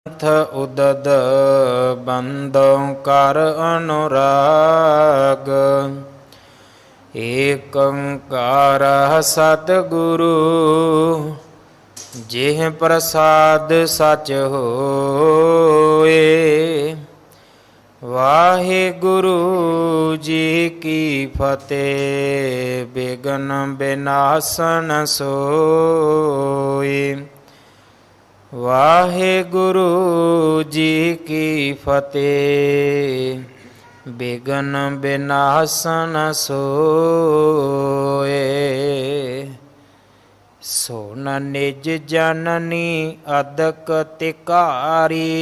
थ उदद बंदों कर अनुराग। एकंकार सतगुरु जिह प्रसाद सच होए। वाहिगुरु जी की फतेह बिघ्न विनाशन सोए। वाहिगुरु जी की फतेह बिघ्न विनाशन सोए। सोन निज जननी अदक तिकारी।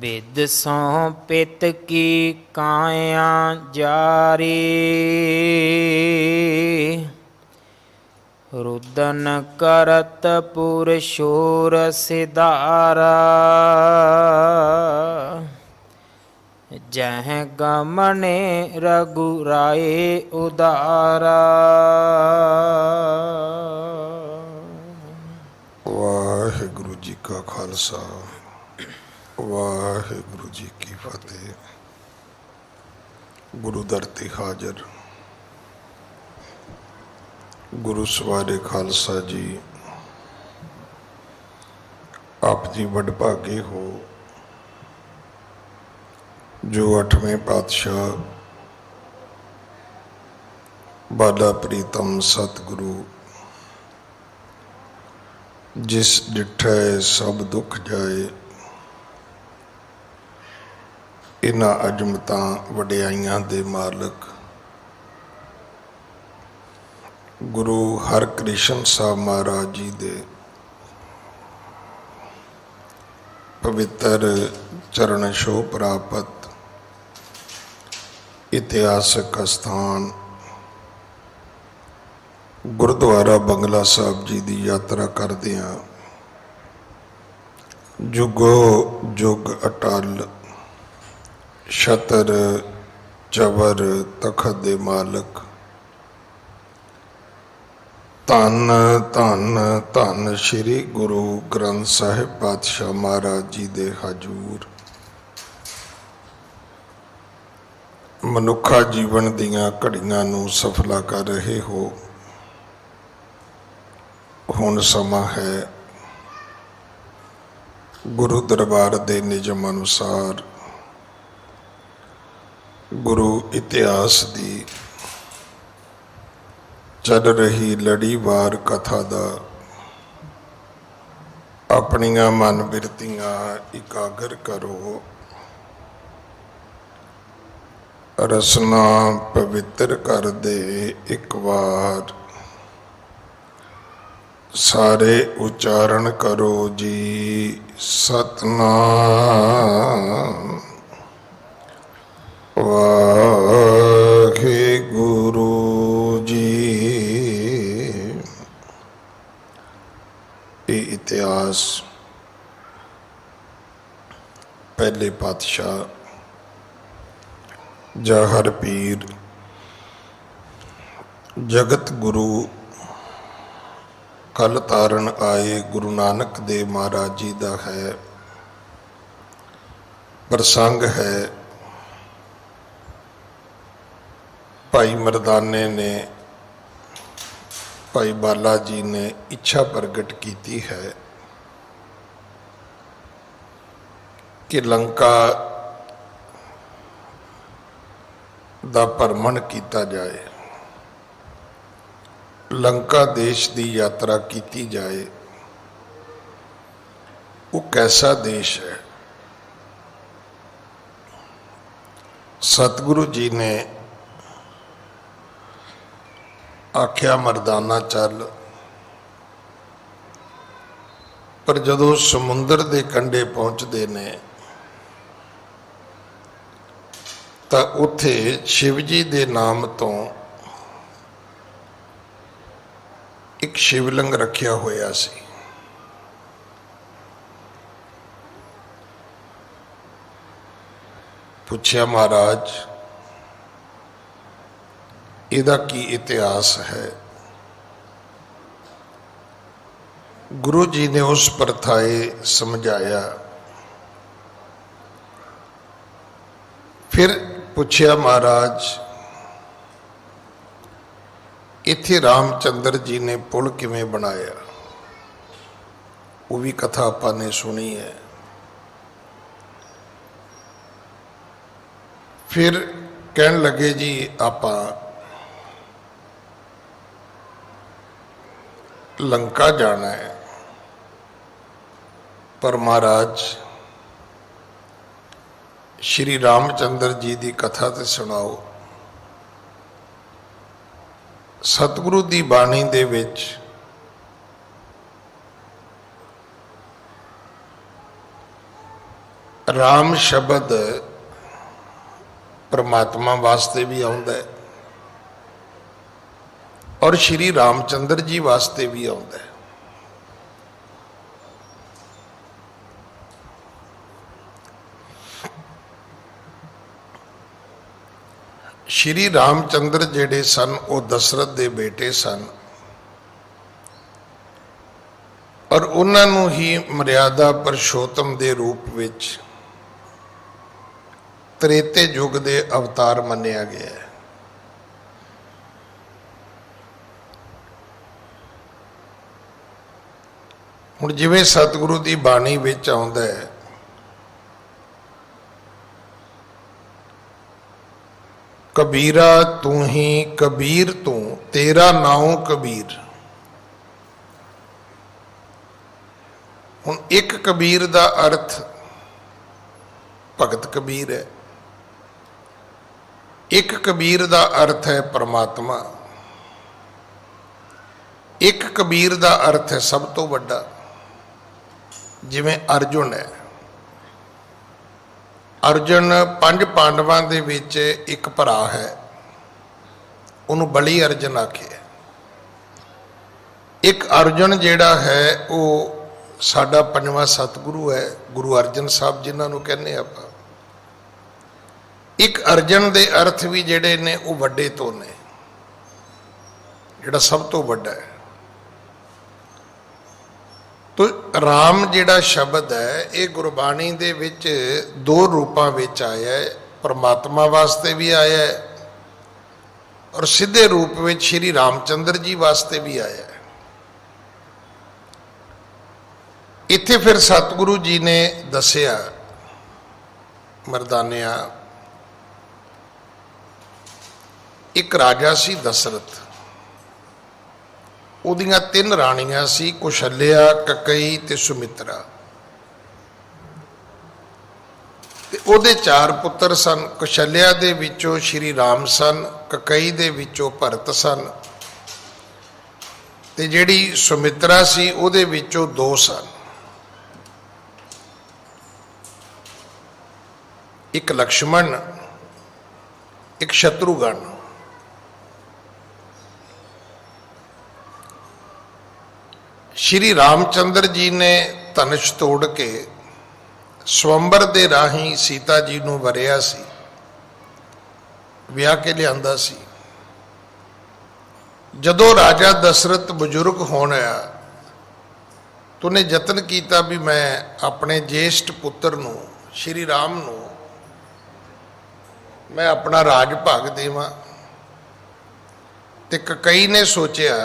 बिद सों पित की काया जारी। रुदन करत पुरशोर सिधारा। जह गमने रघुराय उदारा। वाहिगुरु जी का खालसा वाहिगुरु जी की फतेह। गुरु दर ते हाजर गुरु सवारे खालसा जी, आप जी वडभागे हो जो 8वें पातशाह बाला प्रीतम सतगुरु जिस डिठै सब दुख जाए, इन्हां अजमतां वडियाइयां दे मालक गुरु हरकृष्ण साहब महाराज जी दे पवित्र चरण छोह प्राप्त इतिहासक स्थान गुरुद्वारा बंगला साहब जी की यात्रा करदियां जुगो जुग अटल छतर चवर तखत दे मालक धन धन धन श्री गुरु ग्रंथ साहिब पातशाह महाराज जी दे हजूर मनुखा जीवन दियां घड़ियां नूं सफला कर रहे हो। हुण समा है गुरु दरबार दे निजम अनुसार गुरु इतिहास दी चल रही लड़ीवार कथा दा अपनियां मन बिरतियां इकागर करो। रसना पवित्र कर दे एक बार सारे उच्चारण करो जी सतनाम वाहिगुरु जी। ये इतिहास पहले पातशाह जाहर पीर जगत गुरु कल तारण आए गुरु नानक देव महाराज जी का है प्रसंग है। भाई मरदाने ने भाई बाला जी ने इच्छा प्रगट की है कि लंका दा भरमण किया जाए, लंका देश की यात्रा की जाए। वो कैसा देश है? सतगुरु जी ने आख्या मरदाना चल, पर जदों समुंदर के कंढे पहुंचते ने तो उत्थे शिव जी के नाम तो एक शिवलिंग रखिया होया सी। पूछया महाराज इहदा की इतिहास है? गुरु जी ने उस परथाए समझाया। फिर पूछया महाराज इत्थे रामचंद्र जी ने पुल किवें बनाया? वो भी कथा आपां ने सुनी है। फिर कहन लगे जी आपां लंका जाना है, पर महाराज श्री रामचंद्र जी की कथा तो सुनाओ। सतगुरु की बाणी दे विच राम शब्द परमात्मा वास्ते भी आउंदा है और श्री रामचंद्र जी वास्ते भी आउंदा है। श्री रामचंद्र जेड़े सन वो दशरथ दे बेटे सन और उन्होंने ही मर्यादा पुरुषोत्तम दे रूप विच त्रेते युग दे अवतार मन्निया गया है। हुण जिवें सतगुरु की बाणी विच आउंदा है, कबीरा तू ही कबीर तू तेरा नाम कबीर। हुण एक कबीर का अर्थ भगत कबीर है, एक कबीर का अर्थ है परमात्मा, एक कबीर का अर्थ है सब तो वड्डा। जिवें अर्जुन है, अर्जुन पंज पांडवां दे विच एक भरा है, उन्होंने बली अर्जुन आखे। एक अर्जुन जिहड़ा है वो साडा पंजवां सतगुरु है, गुरु अर्जन साहब जिन्हों कहने आपां। एक अर्जन दे अर्थ भी जिहड़े ने वो वड्डे तो ने, जिहड़ा सब तो वड्डा है। तो राम जिहड़ा शब्द है ये गुरबाणी दे विच दो रूपां विच आया है, परमात्मा वास्ते भी आया है और सीधे रूप में श्री रामचंद्र जी वास्ते भी आया है। इत्थे फिर सतगुरु जी ने दसिया मरदानिया, एक राजा सी दशरथ, उहदियां तीन राणियां सी, कुशल्या, ककई ते सुमित्रा। ते उहदे चार पुत्र सन। कुशल्या दे विचों श्री राम सन, ककई दे विचों भरत सन ते जिहड़ी सुमित्रा सी उहदे विचों दो सन, एक लक्ष्मण एक शत्रुघ्न। श्री रामचंद्र जी ने धनुष तोड़ के स्वंबर दे राही सीता जी नूं वरिया सी, विआह के लिआंदा सी। जदों राजा दशरथ बजुर्ग होण आया तो उन्हें यतन किया भी मैं अपने ज्येष्ठ पुत्र नूं श्री राम नूं मैं अपना राज भाग देवां। ते कई ने सोचा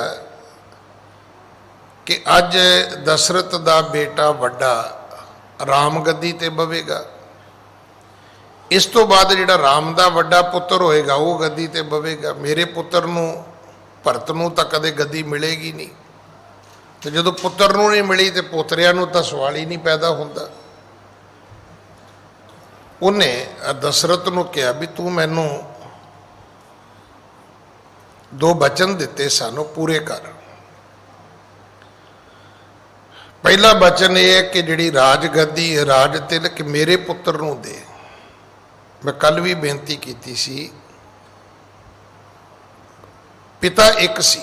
कि अज दशरथ का बेटा वड्डा राम गद्दी ते बवेगा, इस तो बाद जिहड़ा राम का वड्डा पुत्र होएगा वो गद्दी ते बवेगा। मेरे पुत्र नूं भरत नूं तां कदे गद्दी मिलेगी नहीं, तो जदों पुत्र नूं नहीं मिली तो पोतरिਆਂ नूं तां सवाल ही नहीं पैदा हुंदा। उन्हें दशरथ नूं कहा भी तू मैनूं दो वचन दिते सन पूरे कर। पहला वचन यह है कि जिहड़ी राजगद्दी राज तिलक मेरे पुत्र नूं दे। मैं कल भी बेनती की सी, पिता एक सी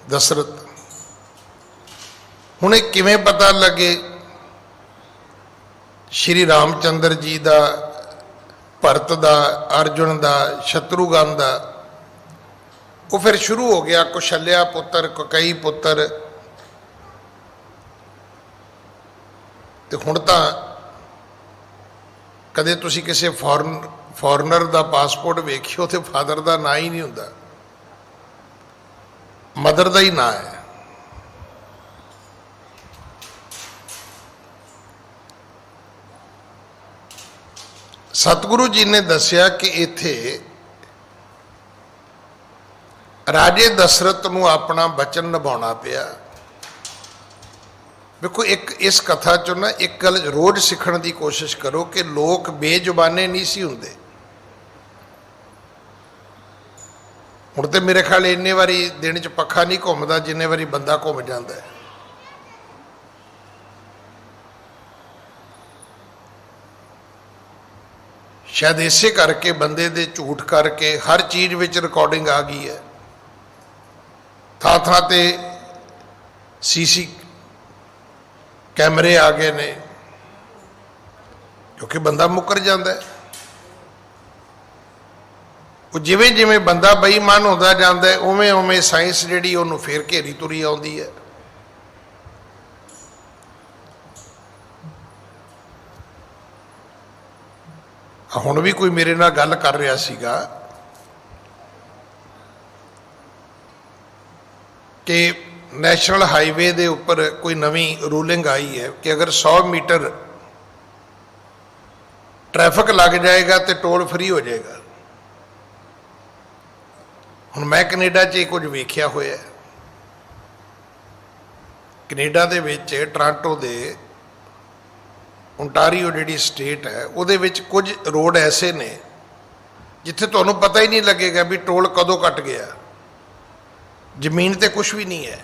दशरथ। हुणे किवें पता लगे श्री रामचंद्र जी का, भरत का, अर्जुन का, शत्रुघ्न का? वो फिर शुरू हो गया कुशल्या पुत्र, ककई पुत्र, ਤੇ ਹੁਣ ਤਾਂ ਕਦੇ ਤੁਸੀਂ ਕਿਸੇ ਫੋਰਨਰ ਦਾ ਪਾਸਪੋਰਟ ਵੇਖਿਓ ਤੇ ਫਾਦਰ ਦਾ ਨਾਂ ਹੀ ਨਹੀਂ ਹੁੰਦਾ, ਮਦਰ ਦਾ ਹੀ ਨਾਂ ਹੈ। ਸਤਿਗੁਰੂ ਜੀ ਨੇ ਦੱਸਿਆ ਕਿ ਇੱਥੇ ਰਾਜੇ ਦਸ਼ਰਥ ਨੂੰ ਆਪਣਾ ਬਚਨ ਨਿਭਾਉਣਾ ਪਿਆ। ਵੇਖੋ, ਇੱਕ ਇਸ ਕਥਾ ਚੋਂ ਨਾ ਇੱਕ ਗੱਲ ਰੋਜ਼ ਸਿੱਖਣ ਦੀ ਕੋਸ਼ਿਸ਼ ਕਰੋ ਕਿ ਲੋਕ ਬੇਜ਼ੁਬਾਨੇ ਨਹੀਂ ਸੀ ਹੁੰਦੇ। ਹੁਣ ਤੇ ਮੇਰੇ ਖਿਆਲ ਇੰਨੇ ਵਾਰੀ ਦਿਨ 'ਚ ਪੱਖਾ ਨਹੀਂ ਘੁੰਮਦਾ ਜਿੰਨੇ ਵਾਰੀ ਬੰਦਾ ਘੁੰਮ ਜਾਂਦਾ ਹੈ। ਸ਼ਾਇਦ ਇਸੇ ਕਰਕੇ ਬੰਦੇ ਦੇ ਝੂਠ ਕਰਕੇ ਹਰ ਚੀਜ਼ ਵਿੱਚ ਰਿਕਾਰਡਿੰਗ ਆ ਗਈ ਹੈ। ਥਾਂ ਥਾਂ ਤੇ ਸੀਸੀ ਕੈਮਰੇ ਆ ਗਏ ਨੇ, ਕਿਉਂਕਿ ਬੰਦਾ ਮੁੱਕਰ ਜਾਂਦਾ ਹੈ। ਉਹ ਜਿਵੇਂ ਜਿਵੇਂ ਬੰਦਾ ਬੇਈਮਾਨ ਹੁੰਦਾ ਜਾਂਦਾ ਹੈ ਉਵੇਂ ਉਵੇਂ ਸਾਇੰਸ ਜਿਹੜੀ ਉਹਨੂੰ ਫੇਰ ਘੇਰੀ ਤੁਰੀ ਆਉਂਦੀ ਹੈ। ਹੁਣ ਵੀ ਕੋਈ ਮੇਰੇ ਨਾਲ ਗੱਲ ਕਰ ਰਿਹਾ ਸੀਗਾ ਕਿ ਨੈਸ਼ਨਲ ਹਾਈਵੇ ਦੇ ਉੱਪਰ ਕੋਈ ਨਵੀਂ ਰੂਲਿੰਗ ਆਈ ਹੈ ਕਿ ਅਗਰ 100 ਮੀਟਰ ਟ੍ਰੈਫਿਕ ਲੱਗ ਜਾਏਗਾ ਤੇ ਟੋਲ ਫ੍ਰੀ ਹੋ ਜਾਏਗਾ। ਹੁਣ ਮੈਂ ਕੈਨੇਡਾ 'ਚ ਇਹ ਕੁਝ ਵੇਖਿਆ ਹੋਇਆ। ਕੈਨੇਡਾ ਦੇ ਵਿੱਚ ਟੋਰਾਂਟੋ ਦੇ ਓਨਟਾਰੀਓ ਜਿਹੜੀ ਸਟੇਟ ਹੈ ਉਹਦੇ ਵਿੱਚ ਕੁਝ ਰੋਡ ਐਸੇ ਨੇ ਜਿੱਥੇ ਤੁਹਾਨੂੰ ਪਤਾ ਹੀ ਨਹੀਂ ਲੱਗੇਗਾ ਵੀ ਟੋਲ ਕਦੋਂ ਕੱਟ ਗਿਆ। ਜ਼ਮੀਨ ਤੇ ਕੁਝ ਵੀ ਨਹੀਂ ਹੈ।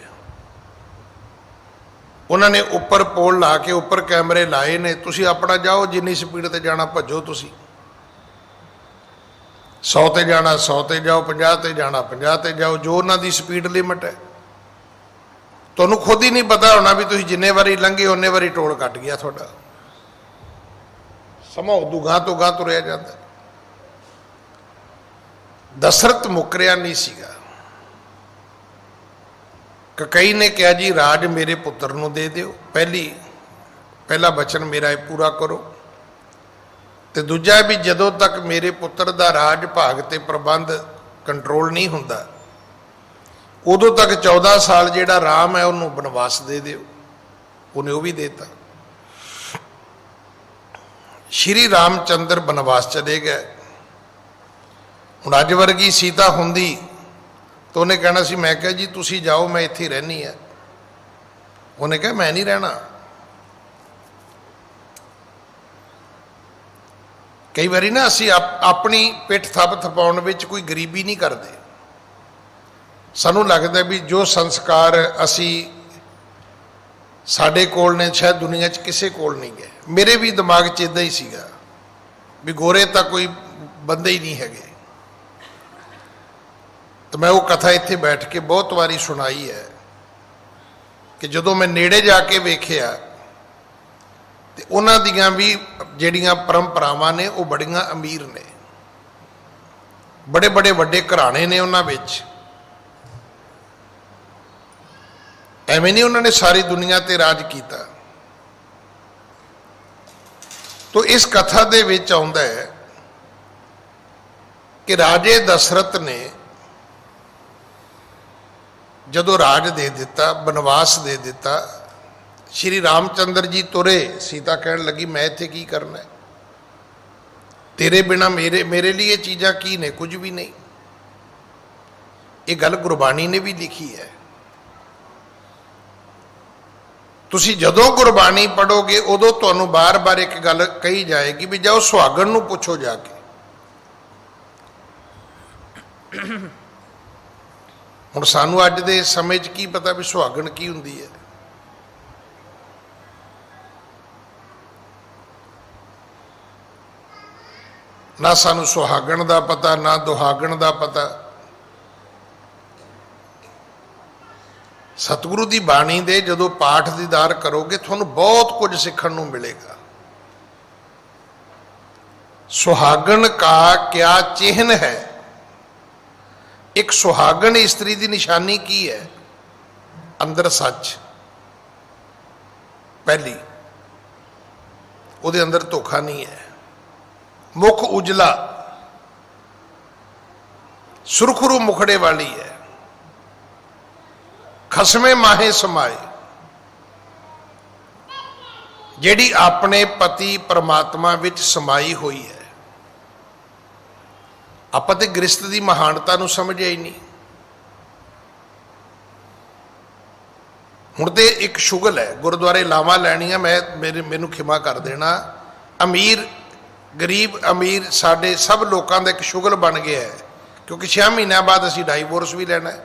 ਉਹਨਾਂ ਨੇ ਉੱਪਰ ਪੋਲ ਲਾ ਕੇ ਉੱਪਰ ਕੈਮਰੇ ਲਾਏ ਨੇ, ਤੁਸੀਂ ਆਪਣਾ ਜਾਓ, ਜਿੰਨੀ ਸਪੀਡ ਤੇ ਜਾਣਾ ਭੱਜੋ। ਤੁਸੀਂ 100 ਤੇ ਜਾਣਾ 100 ਤੇ ਜਾਓ, 50 ਤੇ ਜਾਣਾ 50 ਤੇ ਜਾਓ, ਜੋ ਉਹਨਾਂ ਦੀ ਸਪੀਡ ਲਿਮਟ ਹੈ। ਤੁਹਾਨੂੰ ਖੁਦ ਹੀ ਨਹੀਂ ਪਤਾ ਹੋਣਾ ਵੀ ਤੁਸੀਂ ਜਿੰਨੇ ਵਾਰੀ ਲੰਘੇ ਉਨੇ ਵਾਰੀ ਟੋਲ ਕੱਟ ਗਿਆ ਤੁਹਾਡਾ। ਸਮਾਂ ਉਦੋਂ ਗਾਂ ਤੋਂ ਗਾਂ ਤੁਰਿਆ ਜਾਂਦਾ। ਦਸ਼ਰਥ ਮੁੱਕਰਿਆ ਨਹੀਂ ਸੀਗਾ। ਕਈ ਨੇ ਕਿਹਾ ਜੀ ਰਾਜ ਮੇਰੇ ਪੁੱਤਰ ਨੂੰ ਦੇ ਦਿਓ, ਪਹਿਲਾ ਬਚਨ ਮੇਰਾ ਇਹ ਪੂਰਾ ਕਰੋ, ਤੇ ਦੂਜਾ ਵੀ ਜਦੋਂ ਤੱਕ ਮੇਰੇ ਪੁੱਤਰ ਦਾ ਰਾਜ ਭਾਗ ਤੇ ਪ੍ਰਬੰਧ ਕੰਟਰੋਲ ਨਹੀਂ ਹੁੰਦਾ ਉਦੋਂ ਤੱਕ 14 ਸਾਲ ਜਿਹੜਾ ਰਾਮ ਹੈ ਉਹਨੂੰ ਬਨਵਾਸ ਦੇ ਦਿਓ। ਉਹਨੇ ਉਹ ਵੀ ਦੇਤਾ। ਸ਼੍ਰੀ ਰਾਮਚੰਦਰ ਬਨਵਾਸ ਚਲੇ ਗਏ। ਹੁਣ ਅੱਜ ਵਰਗੀ ਸੀਤਾ ਹੁੰਦੀ ਤਾਂ ਉਹਨੇ ਕਹਿਣਾ ਸੀ ਮੈਂ ਕਿਹਾ ਜੀ ਤੁਸੀਂ ਜਾਓ, ਮੈਂ ਇੱਥੇ ਰਹਿਣੀ ਹੈ। ਉਹਨੇ ਕਿਹਾ ਮੈਂ ਨਹੀਂ ਰਹਿਣਾ। ਕਈ ਵਾਰੀ ਨਾ ਅਸੀਂ ਆਪਣੀ ਪਿੱਠ ਥਪਾਉਣ ਵਿੱਚ ਕੋਈ ਗਰੀਬੀ ਨਹੀਂ ਕਰਦੇ। ਸਾਨੂੰ ਲੱਗਦਾ ਵੀ ਜੋ ਸੰਸਕਾਰ ਅਸੀਂ ਸਾਡੇ ਕੋਲ ਨੇ ਸ਼ਾਇਦ ਦੁਨੀਆ 'ਚ ਕਿਸੇ ਕੋਲ ਨਹੀਂ ਗਏ। ਮੇਰੇ ਵੀ ਦਿਮਾਗ 'ਚ ਇੱਦਾਂ ਹੀ ਸੀਗਾ ਵੀ ਗੋਰੇ ਤਾਂ ਕੋਈ ਬੰਦੇ ਹੀ ਨਹੀਂ ਹੈਗੇ। ਤਾਂ ਮੈਂ ਉਹ ਕਥਾ ਇੱਥੇ ਬੈਠ ਕੇ ਬਹੁਤ ਵਾਰੀ ਸੁਣਾਈ ਹੈ ਕਿ ਜਦੋਂ ਮੈਂ ਨੇੜੇ ਜਾ ਕੇ ਵੇਖਿਆ ਤੇ ਉਹਨਾਂ ਦੀਆਂ ਵੀ ਜਿਹੜੀਆਂ ਪਰੰਪਰਾਵਾਂ ਨੇ ਉਹ ਬੜੀਆਂ ਅਮੀਰ ਨੇ। ਬੜੇ ਬੜੇ ਵੱਡੇ ਘਰਾਣੇ ਨੇ ਉਹਨਾਂ ਵਿੱਚ। ਐਵੇਂ ਨਹੀਂ ਉਹਨਾਂ ਨੇ ਸਾਰੀ ਦੁਨੀਆ ਤੇ ਰਾਜ ਕੀਤਾ। ਤੋ ਇਸ ਕਥਾ ਦੇ ਵਿੱਚ ਆਉਂਦਾ ਹੈ ਕਿ ਰਾਜੇ ਦਸ਼ਰਥ ਨੇ ਜਦੋਂ ਰਾਜ ਦੇ ਦਿੱਤਾ, ਬਨਵਾਸ ਦੇ ਦਿੱਤਾ, ਸ਼੍ਰੀ ਰਾਮਚੰਦਰ ਜੀ ਤੁਰੇ। ਸੀਤਾ ਕਹਿਣ ਲੱਗੀ ਮੈਂ ਇੱਥੇ ਕੀ ਕਰਨਾ, ਤੇਰੇ ਬਿਨਾ ਮੇਰੇ ਲਈ ਇਹ ਚੀਜ਼ਾਂ ਕੀ ਨੇ, ਕੁਝ ਵੀ ਨਹੀਂ। ਇਹ ਗੱਲ ਗੁਰਬਾਣੀ ਨੇ ਵੀ ਲਿਖੀ ਹੈ। ਤੁਸੀਂ ਜਦੋਂ ਗੁਰਬਾਣੀ ਪੜ੍ਹੋਗੇ ਉਦੋਂ ਤੁਹਾਨੂੰ ਬਾਰ-ਬਾਰ ਇੱਕ ਗੱਲ ਕਹੀ ਜਾਏਗੀ ਵੀ ਜਾਓ ਸੁਹਾਗਣ ਨੂੰ ਪੁੱਛੋ ਜਾ ਕੇ। ਹੁਣ ਸਾਨੂੰ ਅੱਜ ਦੇ ਸਮੇਂ 'ਚ ਕੀ ਪਤਾ ਵੀ ਸੁਹਾਗਣ ਕੀ ਹੁੰਦੀ ਹੈ। ਨਾ ਸਾਨੂੰ ਸੁਹਾਗਣ ਦਾ ਪਤਾ, ਨਾ ਦੁਹਾਗਣ ਦਾ ਪਤਾ। ਸਤਿਗੁਰੂ ਦੀ ਬਾਣੀ ਦੇ ਜਦੋਂ ਪਾਠ ਦੀਦਾਰ ਕਰੋਗੇ ਤੁਹਾਨੂੰ ਬਹੁਤ ਕੁਝ ਸਿੱਖਣ ਨੂੰ ਮਿਲੇਗਾ। ਸੁਹਾਗਣ ਕਾ ਕਿਆ ਚਿਹਨ ਹੈ। ਇੱਕ ਸੁਹਾਗਣ ਇਸਤਰੀ ਦੀ ਨਿਸ਼ਾਨੀ ਕੀ ਹੈ? ਅੰਦਰ ਸੱਚ। ਪਹਿਲੀ ਉਹਦੇ ਅੰਦਰ ਧੋਖਾ ਨਹੀਂ ਹੈ। ਮੁਖ ਉਜਲਾ, ਸੁਰਖਰੂ ਮੁਖੜੇ ਵਾਲੀ ਹੈ। ਖਸਮੇ ਮਾਹੇ ਸਮਾਏ, ਜਿਹੜੀ ਆਪਣੇ ਪਤੀ ਪਰਮਾਤਮਾ ਵਿੱਚ ਸਮਾਈ ਹੋਈ ਹੈ। ਆਪਾਂ ਤੇ ਗ੍ਰਸਤ ਦੀ ਮਹਾਨਤਾ ਨੂੰ ਸਮਝਿਆ ਹੀ ਨਹੀਂ। ਹੁਣ ਤੇ ਇੱਕ ਸ਼ੁਗਲ ਹੈ, ਗੁਰਦੁਆਰੇ ਲਾਵਾਂ ਲੈਣੀਆਂ, ਮੈਨੂੰ ਖਿਮਾ ਕਰ ਦੇਣਾ, ਅਮੀਰ ਗਰੀਬ ਅਮੀਰ ਸਾਡੇ ਸਭ ਲੋਕਾਂ ਦਾ ਇੱਕ ਸ਼ੁਗਲ ਬਣ ਗਿਆ ਹੈ, ਕਿਉਂਕਿ 6 ਮਹੀਨਿਆਂ ਬਾਅਦ ਅਸੀਂ ਡਾਈਵੋਰਸ ਵੀ ਲੈਣਾ ਹੈ।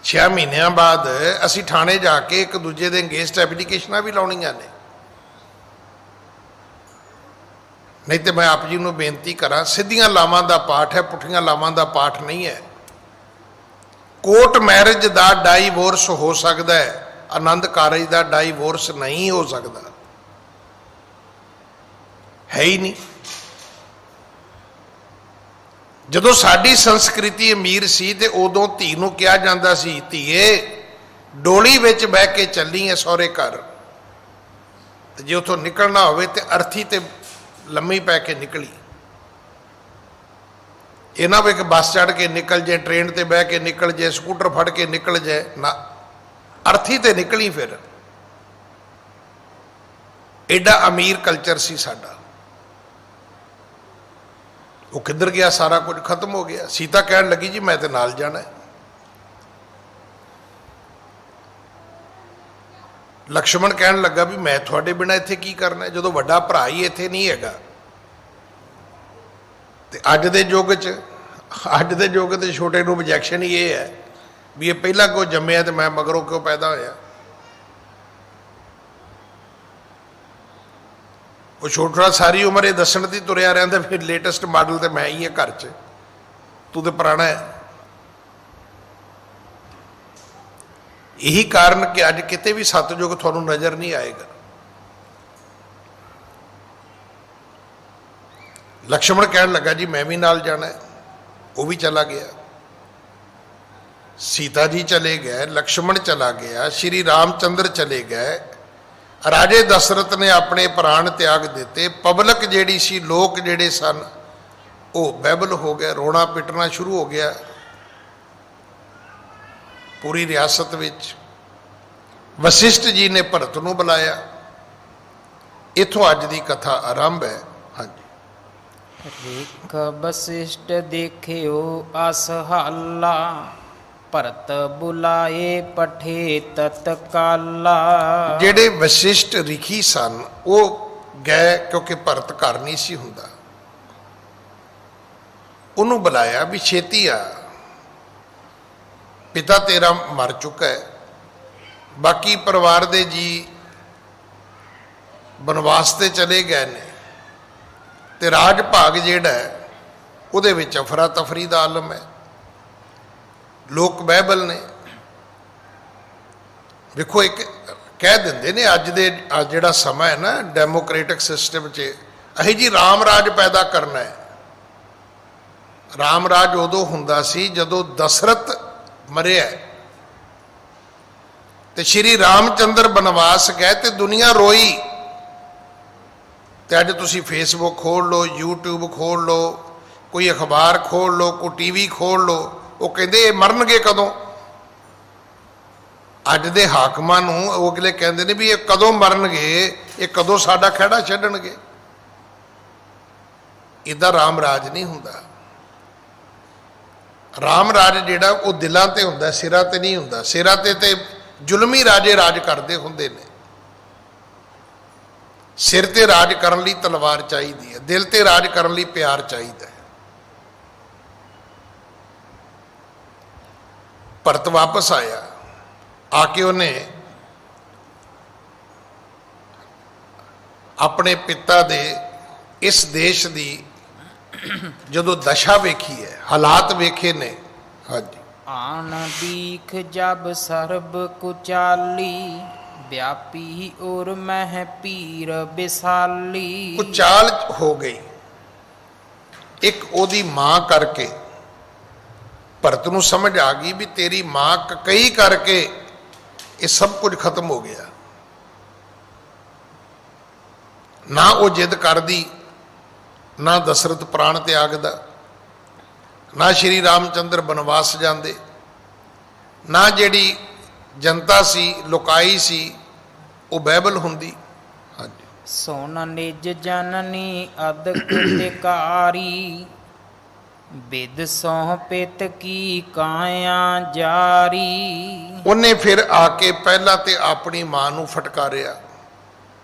6 ਮਹੀਨਿਆਂ ਬਾਅਦ ਅਸੀਂ ਥਾਣੇ ਜਾ ਕੇ ਇੱਕ ਦੂਜੇ ਦੇ ਅਗੇਂਸਟ ਐਪਲੀਕੇਸ਼ਨਾਂ ਵੀ ਲਾਉਣੀਆਂ ਨੇ। ਨਹੀਂ ਤੇ ਮੈਂ ਆਪ ਜੀ ਨੂੰ ਬੇਨਤੀ ਕਰਾਂ, ਸਿੱਧੀਆਂ ਲਾਵਾਂ ਦਾ ਪਾਠ ਹੈ, ਪੁੱਠੀਆਂ ਲਾਵਾਂ ਦਾ ਪਾਠ ਨਹੀਂ ਹੈ। ਕੋਰਟ ਮੈਰਿਜ ਦਾ ਡਾਈਵੋਰਸ ਹੋ ਸਕਦਾ ਹੈ, ਆਨੰਦ ਕਾਰਜ ਦਾ ਡਾਈਵੋਰਸ ਨਹੀਂ ਹੋ ਸਕਦਾ, ਹੈ ਹੀ ਨਹੀਂ। ਜਦੋਂ ਸਾਡੀ ਸੰਸਕ੍ਰਿਤੀ ਅਮੀਰ ਸੀ ਤੇ ਉਦੋਂ ਧੀ ਨੂੰ ਕਿਹਾ ਜਾਂਦਾ ਸੀ, ਧੀਏ ਡੋਲੀ ਵਿੱਚ ਬਹਿ ਕੇ ਚੱਲੀ ਹੈ ਸਹੁਰੇ ਘਰ, ਤੇ ਜੇ ਉੱਥੋਂ ਨਿਕਲਣਾ ਹੋਵੇ ਤੇ ਅਰਥੀ ਤੇ ਲੰਮੀ ਪੈ ਕੇ ਨਿਕਲੀ। ਇਹ ਨਾ ਵੀ ਕਿ ਬੱਸ ਚੜ੍ਹ ਕੇ ਨਿਕਲ ਜਾਏ, ਟ੍ਰੇਨ ਤੇ ਬਹਿ ਕੇ ਨਿਕਲ ਜਾਏ, ਸਕੂਟਰ ਫੜ ਕੇ ਨਿਕਲ ਜਾਏ, ਨਾ, ਅਰਥੀ ਤੇ ਨਿਕਲੀ। ਫਿਰ ਐਡਾ ਅਮੀਰ ਕਲਚਰ ਸੀ ਸਾਡਾ। ਉਹ ਕਿੱਧਰ ਗਿਆ? ਸਾਰਾ ਕੁਝ ਖਤਮ ਹੋ ਗਿਆ। ਸੀਤਾ ਕਹਿਣ ਲੱਗੀ ਜੀ ਮੈਂ ਤੇ ਨਾਲ ਜਾਣਾ। ਲਕਸ਼ਮਣ ਕਹਿਣ ਲੱਗਾ ਵੀ ਮੈਂ ਤੁਹਾਡੇ ਬਿਨਾਂ ਇੱਥੇ ਕੀ ਕਰਨਾ, ਜਦੋਂ ਵੱਡਾ ਭਰਾ ਹੀ ਇੱਥੇ ਨਹੀਂ ਹੈਗਾ। ਤੇ ਅੱਜ ਦੇ ਯੁੱਗ 'ਚ ਛੋਟੇ ਨੂੰ objection ਹੀ ਇਹ ਹੈ ਵੀ ਇਹ ਪਹਿਲਾਂ ਕਿਉਂ ਜੰਮਿਆ ਤੇ ਮੈਂ ਮਗਰੋਂ ਕਿਉਂ ਪੈਦਾ ਹੋਇਆ। ਉਹ ਛੋਟਾ ਸਾਰੀ ਉਮਰ ਇਹ ਦੱਸਣ ਦੀ ਤੁਰਿਆ ਰਹਿੰਦਾ ਫਿਰ ਲੇਟੈਸਟ ਮਾਡਲ ਤੇ ਮੈਂ ਹੀ ਹਾਂ ਘਰ 'ਚ, ਤੂੰ ਤੇ ਪੁਰਾਣਾ ਹੈ। ਇਹੀ ਕਾਰਨ ਕਿ ਅੱਜ ਕਿਤੇ ਵੀ ਸਤਿਯੁਗ ਤੁਹਾਨੂੰ ਨਜ਼ਰ ਨਹੀਂ ਆਏਗਾ। ਲਕਸ਼ਮਣ ਕਹਿਣ ਲੱਗਾ ਜੀ ਮੈਂ ਵੀ ਨਾਲ ਜਾਣਾ ਹੈ। ਉਹ ਵੀ ਚਲਾ ਗਿਆ। ਸੀਤਾ ਜੀ ਚਲੇ ਗਏ, ਲਕਸ਼ਮਣ ਚਲਾ ਗਿਆ, ਸ਼੍ਰੀ ਰਾਮਚੰਦਰ ਚਲੇ ਗਏ। ਰਾਜੇ ਦਸ਼ਰਥ ਨੇ ਆਪਣੇ ਪ੍ਰਾਣ ਤਿਆਗ ਦਿੱਤੇ। ਪਬਲਿਕ ਜਿਹੜੀ ਸੀ, ਲੋਕ ਜਿਹੜੇ ਸਨ, ਉਹ ਬਹਿਬਲ ਹੋ ਗਏ, ਰੋਣਾ ਪਿੱਟਣਾ ਸ਼ੁਰੂ ਹੋ ਗਿਆ ਪੂਰੀ ਰਿਆਸਤ ਵਿੱਚ। ਵਸਿਸ਼ਠ ਜੀ ਨੇ ਭਰਤ ਨੂੰ ਬੁਲਾਇਆ। ਇੱਥੋਂ ਅੱਜ ਦੀ ਕਥਾ ਆਰੰਭ ਹੈ। ਹਾਂਜੀ। ਰੇਖ ਵਸਿਸ਼ਠ ਦੇਖਿਓ ਅਸਹਾਲਾ, ਭਰਤ ਬੁਲਾਏ ਪਠੇ ਤਤਕਾਲਾ। ਜਿਹੜੇ ਵਸਿਸ਼ਠ ਰਿਖੀ ਸਨ ਉਹ ਗਏ, ਕਿਉਂਕਿ ਭਰਤ ਘਰ ਨਹੀਂ ਸੀ ਹੁੰਦਾ। ਉਹਨੂੰ ਬੁਲਾਇਆ ਵੀ ਛੇਤੀ ਆ, ਪਿਤਾ ਤੇਰਾ ਮਰ ਚੁੱਕਾ ਹੈ, ਬਾਕੀ ਪਰਿਵਾਰ ਦੇ ਜੀ ਬਨਵਾਸ ਤੇ ਚਲੇ ਗਏ ਨੇ, ਤੇ ਰਾਜ ਭਾਗ ਜਿਹੜਾ ਹੈ ਉਹਦੇ ਵਿੱਚ ਅਫਰਾ ਤਫਰੀ ਦਾ ਆਲਮ ਹੈ। ਲੋਕ ਬਹਿਬਲ ਨੇ। ਵੇਖੋ ਇੱਕ ਕਹਿ ਦਿੰਦੇ ਨੇ ਅੱਜ ਜਿਹੜਾ ਸਮਾਂ ਹੈ ਨਾ ਡੈਮੋਕ੍ਰੇਟਿਕ ਸਿਸਟਮ 'ਚ, ਅਸੀਂ ਜੀ ਰਾਮ ਰਾਜ ਪੈਦਾ ਕਰਨਾ ਹੈ। ਰਾਮ ਰਾਜ ਉਦੋਂ ਹੁੰਦਾ ਸੀ ਜਦੋਂ ਦਸ਼ਰਥ ਮਰਿਆ ਤੇ ਸ਼੍ਰੀ ਰਾਮਚੰਦਰ ਬਨਵਾਸ ਗਏ ਤੇ ਦੁਨੀਆ ਰੋਈ। ਤੇ ਅੱਜ ਤੁਸੀਂ ਫੇਸਬੁੱਕ ਖੋਲ ਲਓ, YouTube ਖੋਲ ਲਓ, ਕੋਈ ਅਖਬਾਰ ਖੋਲ ਲਓ, ਕੋਈ TV ਖੋਲ ਲਓ, ਉਹ ਕਹਿੰਦੇ ਇਹ ਮਰਨਗੇ ਕਦੋਂ। ਅੱਜ ਦੇ ਹਾਕਮਾਂ ਨੂੰ ਉਹ ਅਗਲੇ ਕਹਿੰਦੇ ਨੇ ਵੀ ਇਹ ਕਦੋਂ ਮਰਨਗੇ, ਇਹ ਕਦੋਂ ਸਾਡਾ ਖਹਿੜਾ ਛੱਡਣਗੇ। ਇਹਦਾ ਰਾਮ ਰਾਜ ਨਹੀਂ ਹੁੰਦਾ। ਰਾਮ ਰਾਜ ਜਿਹੜਾ ਉਹ ਦਿਲਾਂ ਤੇ ਹੁੰਦਾ, ਸਿਰਾਂ ਤੇ ਨਹੀਂ ਹੁੰਦਾ। ਸਿਰਾਂ ਤੇ ਜ਼ੁਲਮੀ ਰਾਜੇ ਰਾਜ ਕਰਦੇ ਹੁੰਦੇ ਨੇ। ਸਿਰ ਤੇ ਰਾਜ ਕਰਨ ਲਈ ਤਲਵਾਰ ਚਾਹੀਦੀ ਹੈ, ਦਿਲ ਤੇ ਰਾਜ ਕਰਨ ਲਈ ਪਿਆਰ ਚਾਹੀਦਾ ਹੈ। ਭਰਤ ਵਾਪਸ ਆਇਆ। ਆ ਕੇ ਉਹਨੇ ਆਪਣੇ ਪਿਤਾ ਦੇ ਇਸ ਦੇਸ਼ ਦੀ ਜਦੋਂ ਦਸ਼ਾ ਵੇਖੀ ਹੈ, ਹਾਲਾਤ ਵੇਖੇ ਨੇ। ਹਾਂਜੀ। ਆਨ ਦੀਖ ਜਬ ਸਰਬ ਕੁਚਾਲੀ, ਵਿਆਪੀ ਔਰ ਮਹਿ ਪੀਰ ਵਿਸਾਲੀ। ਕੁਚਾਲ ਹੋ ਗਈ ਇੱਕ ਉਹਦੀ ਮਾਂ ਕਰਕੇ। ਭਰਤ ਨੂੰ ਸਮਝ ਆ ਗਈ ਵੀ ਤੇਰੀ ਮਾਂ ਕਈ ਕਰਕੇ ਇਹ ਸਭ ਕੁਝ ਖਤਮ ਹੋ ਗਿਆ। ਨਾ ਉਹ ਜਿੱਦ ਕਰਦੀ, ਨਾ ਦਸ਼ਰਥ ਪ੍ਰਾਣ ਤਿਆਗਦਾ, ਨਾ ਸ਼੍ਰੀ ਰਾਮਚੰਦਰ ਬਨਵਾਸ ਜਾਂਦੇ, ਨਾ ਜਿਹੜੀ ਜਨਤਾ ਸੀ ਲੁਕਾਈ ਸੀ ਉਹ ਬਾਈਬਲ ਹੁੰਦੀ। ਹਾਂਜੀ। ਸੋਨ ਨਿਜ ਜਨਨੀ ਅਦਕ ਤਿਕਾਰੀ, ਬਿਦ ਸੋਹ ਪਿਤ ਕੀ ਕਾਇਆ ਜਾਰੀ। ਉਹਨੇ ਫਿਰ ਆ ਕੇ ਪਹਿਲਾਂ ਤੇ ਆਪਣੀ ਮਾਂ ਨੂੰ ਫਟਕਾਰਿਆ।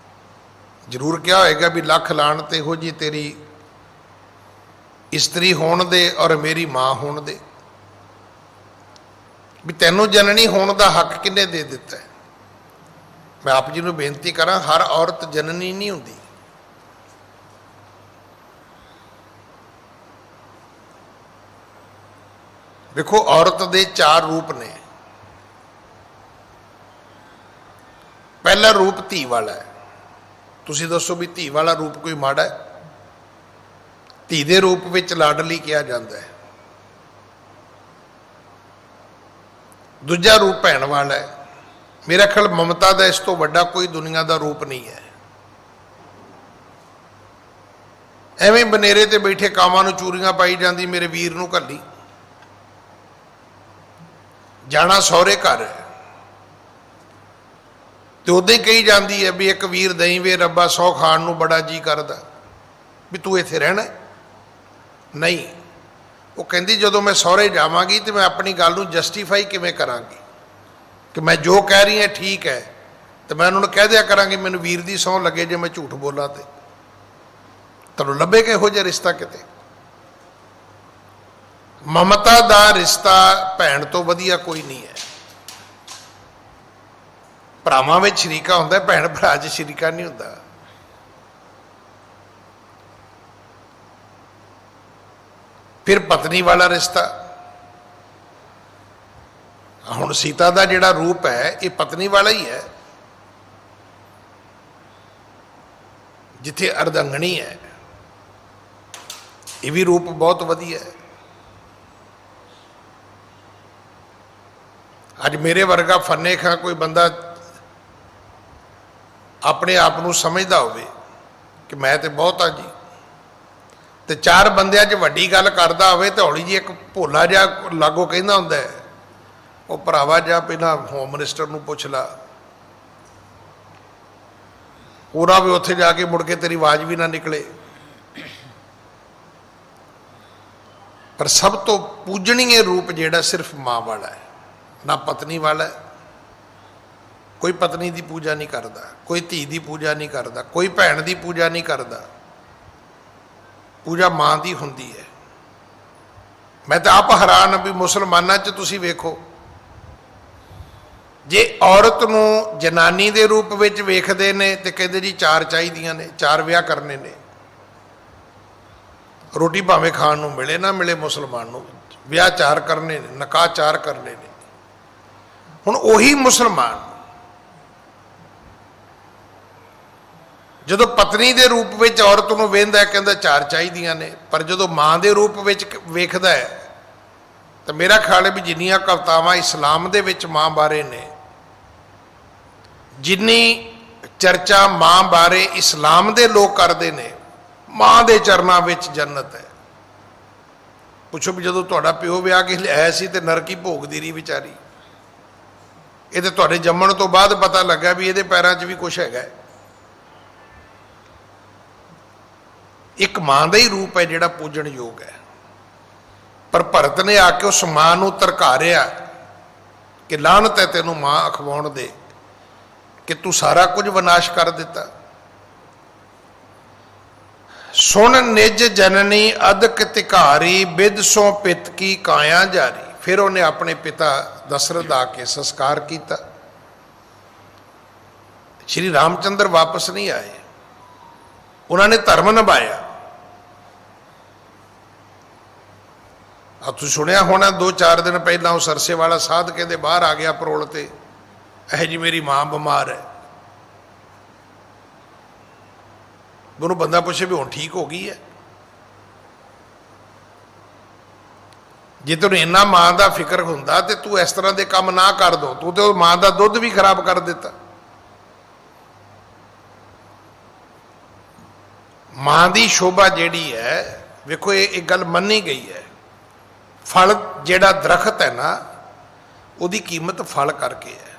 ਜ਼ਰੂਰ ਕਿਹਾ ਹੋਏਗਾ ਵੀ ਲੱਖ ਲਾਹਨਤ ਇਹੋ ਜੀ ਤੇਰੀ ਇਸਤਰੀ ਹੋਣ ਦੇ ਔਰ ਮੇਰੀ ਮਾਂ ਹੋਣ ਦੇ, ਵੀ ਤੈਨੂੰ ਜਨਨੀ ਹੋਣ ਦਾ ਹੱਕ ਕਿਹਨੇ ਦੇ ਦਿੱਤਾ ਹੈ। ਮੈਂ ਆਪ ਜੀ ਨੂੰ ਬੇਨਤੀ ਕਰਾਂ, ਹਰ ਔਰਤ ਜਨਨੀ ਨਹੀਂ ਹੁੰਦੀ। ਵੇਖੋ, ਔਰਤ ਦੇ 4 ਰੂਪ ਨੇ। ਪਹਿਲਾ ਰੂਪ ਧੀ ਵਾਲਾ ਹੈ। ਤੁਸੀਂ ਦੱਸੋ ਵੀ ਧੀ ਵਾਲਾ ਰੂਪ ਕੋਈ ਮਾੜਾ ਹੈ? ਧੀ ਦੇ ਰੂਪ ਵਿੱਚ ਲਾਡਲੀ ਕਿਹਾ ਜਾਂਦਾ ਹੈ। ਦੂਜਾ ਰੂਪ ਭੈਣ ਵਾਲਾ ਹੈ। ਮੇਰਾ ਖਿਆਲ ਮਮਤਾ ਦਾ ਇਸ ਤੋਂ ਵੱਡਾ ਕੋਈ ਦੁਨੀਆ ਦਾ ਰੂਪ ਨਹੀਂ ਹੈ। ਐਵੇਂ ਬਨੇਰੇ ਤੇ ਬੈਠੇ ਕਾਵਾਂ ਨੂੰ ਚੂਰੀਆਂ ਪਾਈ ਜਾਂਦੀ, ਮੇਰੇ ਵੀਰ ਨੂੰ ਘੱਲੀ, ਜਾਣਾ ਸਹੁਰੇ ਘਰ ਹੈ ਤੇ ਉਦਾਂ ਹੀ ਕਹੀ ਜਾਂਦੀ ਹੈ ਵੀ ਇੱਕ ਵੀਰ ਦਈ ਵੇ ਰੱਬਾ, 100 ਖਾਣ ਨੂੰ ਬੜਾ ਜੀ ਕਰਦਾ, ਵੀ ਤੂੰ ਇੱਥੇ ਰਹਿਣਾ ਨਹੀਂ। ਉਹ ਕਹਿੰਦੀ ਜਦੋਂ ਮੈਂ ਸਹੁਰੇ ਜਾਵਾਂਗੀ ਤੇ ਮੈਂ ਆਪਣੀ ਗੱਲ ਨੂੰ ਜਸਟੀਫਾਈ ਕਿਵੇਂ ਕਰਾਂਗੀ ਕਿ ਮੈਂ ਜੋ ਕਹਿ ਰਹੀ ਹਾਂ ਠੀਕ ਹੈ, ਤੇ ਮੈਂ ਉਹਨਾਂ ਨੂੰ ਕਹਿ ਦਿਆ ਕਰਾਂਗੀ ਮੈਨੂੰ ਵੀਰ ਦੀ ਸਹੁੰ ਲੱਗੇ ਜੇ ਮੈਂ ਝੂਠ ਬੋਲਾਂ ਤੇ ਤੁਹਾਨੂੰ ਲੱਭੇ ਕਿਹੋ ਜਿਹਾ ਰਿਸ਼ਤਾ ਕਿਤੇ। ਮਮਤਾ ਦਾ ਰਿਸ਼ਤਾ ਭੈਣ ਤੋਂ ਵਧੀਆ ਕੋਈ ਨਹੀਂ ਹੈ। ਭਰਾਵਾਂ ਵਿੱਚ ਸ਼ਰੀਕਾ ਹੁੰਦਾ, ਭੈਣ ਭਰਾ 'ਚ ਸ਼ਰੀਕਾ ਨਹੀਂ ਹੁੰਦਾ। ਫਿਰ ਪਤਨੀ ਵਾਲਾ ਰਿਸ਼ਤਾ। ਹੁਣ ਸੀਤਾ ਦਾ ਜਿਹੜਾ ਰੂਪ ਹੈ ਇਹ ਪਤਨੀ ਵਾਲਾ ਹੀ ਹੈ। ਜਿੱਥੇ ਅਰਧੰਗਣੀ ਹੈ, ਇਹ ਵੀ ਰੂਪ ਬਹੁਤ ਵਧੀਆ ਹੈ। ਅੱਜ ਮੇਰੇ ਵਰਗਾ ਫੰਨੇ ਖਾਂ ਕੋਈ ਬੰਦਾ ਆਪਣੇ ਆਪ ਨੂੰ ਸਮਝਦਾ ਹੋਵੇ ਕਿ ਮੈਂ ਤੇ ਬਹੁਤ ਆ ਜੀ, ਤੇ 4 ਬੰਦਿਆਂ 'ਚ ਵੱਡੀ ਗੱਲ ਕਰਦਾ ਹੋਵੇ ਤੇ ਹੌਲੀ ਜੀ ਇੱਕ ਭੋਲਾ ਜਿਹਾ ਲਾਗੋ ਕਹਿੰਦਾ ਹੁੰਦਾ ਹੈ, ਉਹ ਭਰਾਵਾ ਜਾ ਪਹਿਲਾਂ ਹੋਮ ਮਿਨਿਸਟਰ ਨੂੰ ਪੁੱਛ ਲਾ, ਪੂਰਾ ਵੀ ਉੱਥੇ ਜਾ ਕੇ ਮੁੜ ਕੇ ਤੇਰੀ ਆਵਾਜ਼ ਵੀ ਨਾ ਨਿਕਲੇ। ਪਰ ਸਭ ਤੋਂ ਪੂਜਣੀਏ ਰੂਪ ਜਿਹੜਾ ਸਿਰਫ ਮਾਂ ਵਾਲਾ ਹੈ, ਨਾ ਪਤਨੀ ਵਾਲਾ ਹੈ। ਕੋਈ ਪਤਨੀ ਦੀ ਪੂਜਾ ਨਹੀਂ ਕਰਦਾ, ਕੋਈ ਧੀ ਦੀ ਪੂਜਾ ਨਹੀਂ ਕਰਦਾ, ਕੋਈ ਭੈਣ ਦੀ ਪੂਜਾ ਨਹੀਂ ਕਰਦਾ। ਪੂਜਾ ਮਾਂ ਦੀ ਹੁੰਦੀ ਹੈ। ਮੈਂ ਤਾਂ ਆਪ ਹੈਰਾਨ ਹਾਂ ਵੀ ਮੁਸਲਮਾਨਾਂ 'ਚ ਤੁਸੀਂ ਵੇਖੋ, ਜੇ ਔਰਤ ਨੂੰ ਜਨਾਨੀ ਦੇ ਰੂਪ ਵਿੱਚ ਵੇਖਦੇ ਨੇ ਤੇ ਕਹਿੰਦੇ ਜੀ 4 ਚਾਹੀਦੀਆਂ ਨੇ, 4 ਵਿਆਹ ਕਰਨੇ ਨੇ। ਰੋਟੀ ਭਾਵੇਂ ਖਾਣ ਨੂੰ ਮਿਲੇ ਨਾ ਮਿਲੇ, ਮੁਸਲਮਾਨ ਨੂੰ ਵਿਆਹ 4 ਕਰਨੇ ਨੇ, ਨਿਕਾਹ 4 ਕਰਨੇ ਨੇ। ਹੁਣ ਉਹੀ ਮੁਸਲਮਾਨ ਜਦੋਂ ਪਤਨੀ ਦੇ ਰੂਪ ਵਿੱਚ ਔਰਤ ਨੂੰ ਵੇਖਦਾ ਕਹਿੰਦਾ 4 ਚਾਹੀਦੀਆਂ ਨੇ, ਪਰ ਜਦੋਂ ਮਾਂ ਦੇ ਰੂਪ ਵਿੱਚ ਵੇਖਦਾ ਹੈ ਤਾਂ ਮੇਰਾ ਖਿਆਲ ਹੈ ਵੀ ਜਿੰਨੀਆਂ ਕਵਿਤਾਵਾਂ ਇਸਲਾਮ ਦੇ ਵਿੱਚ ਮਾਂ ਬਾਰੇ ਨੇ, ਜਿੰਨੀ ਚਰਚਾ ਮਾਂ ਬਾਰੇ ਇਸਲਾਮ ਦੇ ਲੋਕ ਕਰਦੇ ਨੇ, ਮਾਂ ਦੇ ਚਰਨਾਂ ਵਿੱਚ ਜੰਨਤ ਹੈ। ਪੁੱਛੋ ਵੀ ਜਦੋਂ ਤੁਹਾਡਾ ਪਿਓ ਵਿਆਹ ਕੇ ਲਿਆਇਆ ਸੀ ਤੇ ਨਰਕੀ ਭੋਗਦੀ ਰਹੀ ਵਿਚਾਰੀ, ਇਹ ਤੇ ਤੁਹਾਡੇ ਜੰਮਣ ਤੋਂ ਬਾਅਦ ਪਤਾ ਲੱਗਾ ਵੀ ਇਹਦੇ ਪੈਰਾਂ 'ਚ ਵੀ ਕੁਝ ਹੈਗਾ। ਇੱਕ ਮਾਂ ਦਾ ਹੀ ਰੂਪ ਹੈ ਜਿਹੜਾ ਪੂਜਣ ਯੋਗ ਹੈ। ਪਰ ਭਰਤ ਨੇ ਆ ਕੇ ਉਸ ਮਾਂ ਨੂੰ ਧਰਕਾਰਿਆ ਕਿ ਲਾਹਨਤ ਹੈ ਤੈਨੂੰ ਮਾਂ ਅਖਵਾਉਣ ਦੇ, ਕਿ ਤੂੰ ਸਾਰਾ ਕੁਝ ਵਿਨਾਸ਼ ਕਰ ਦਿੱਤਾ। ਸੁਣ ਨਿਜ ਜਨਨੀ ਅਦਕ ਤਿਕਾਰੀ, ਬਿਦ ਸੋ ਪਿਤ ਕੀ ਕਾਇਆ ਜਾਰੀ। ਫਿਰ ਉਹਨੇ ਆਪਣੇ ਪਿਤਾ ਦਸ਼ਰਥ ਆ ਕੇ ਸੰਸਕਾਰ ਕੀਤਾ। ਸ਼੍ਰੀ ਰਾਮਚੰਦਰ ਵਾਪਸ ਨਹੀਂ ਆਏ, ਉਹਨਾਂ ਨੇ ਧਰਮ ਨਿਭਾਇਆ। ਆ ਤੁਸੀਂ ਸੁਣਿਆ ਹੋਣਾ 2-4 ਦਿਨ ਪਹਿਲਾਂ ਉਹ ਸਰਸੇ ਵਾਲਾ ਸਾਧ ਕਹਿੰਦੇ ਬਾਹਰ ਆ ਗਿਆ ਪਰੋਲ ਤੇ, ਇਹ ਜੀ ਮੇਰੀ ਮਾਂ ਬਿਮਾਰ ਹੈ। ਉਹਨੂੰ ਬੰਦਾ ਪੁੱਛੇ ਵੀ ਹੁਣ ਠੀਕ ਹੋ ਗਈ ਹੈ? ਜੇ ਤੈਨੂੰ ਇੰਨਾ ਮਾਂ ਦਾ ਫਿਕਰ ਹੁੰਦਾ ਤੇ ਤੂੰ ਇਸ ਤਰ੍ਹਾਂ ਦੇ ਕੰਮ ਨਾ ਕਰ ਦੋ। ਤੂੰ ਤੇ ਉਹ ਮਾਂ ਦਾ ਦੁੱਧ ਵੀ ਖਰਾਬ ਕਰ ਦਿੱਤਾ। ਮਾਂ ਦੀ ਸ਼ੋਭਾ ਜਿਹੜੀ ਹੈ, ਵੇਖੋ ਇਹ ਇੱਕ ਗੱਲ ਮੰਨੀ ਗਈ ਹੈ, ਫਲ ਜਿਹੜਾ ਦਰਖਤ ਹੈ ਨਾ, ਉਹਦੀ ਕੀਮਤ ਫਲ ਕਰਕੇ ਹੈ।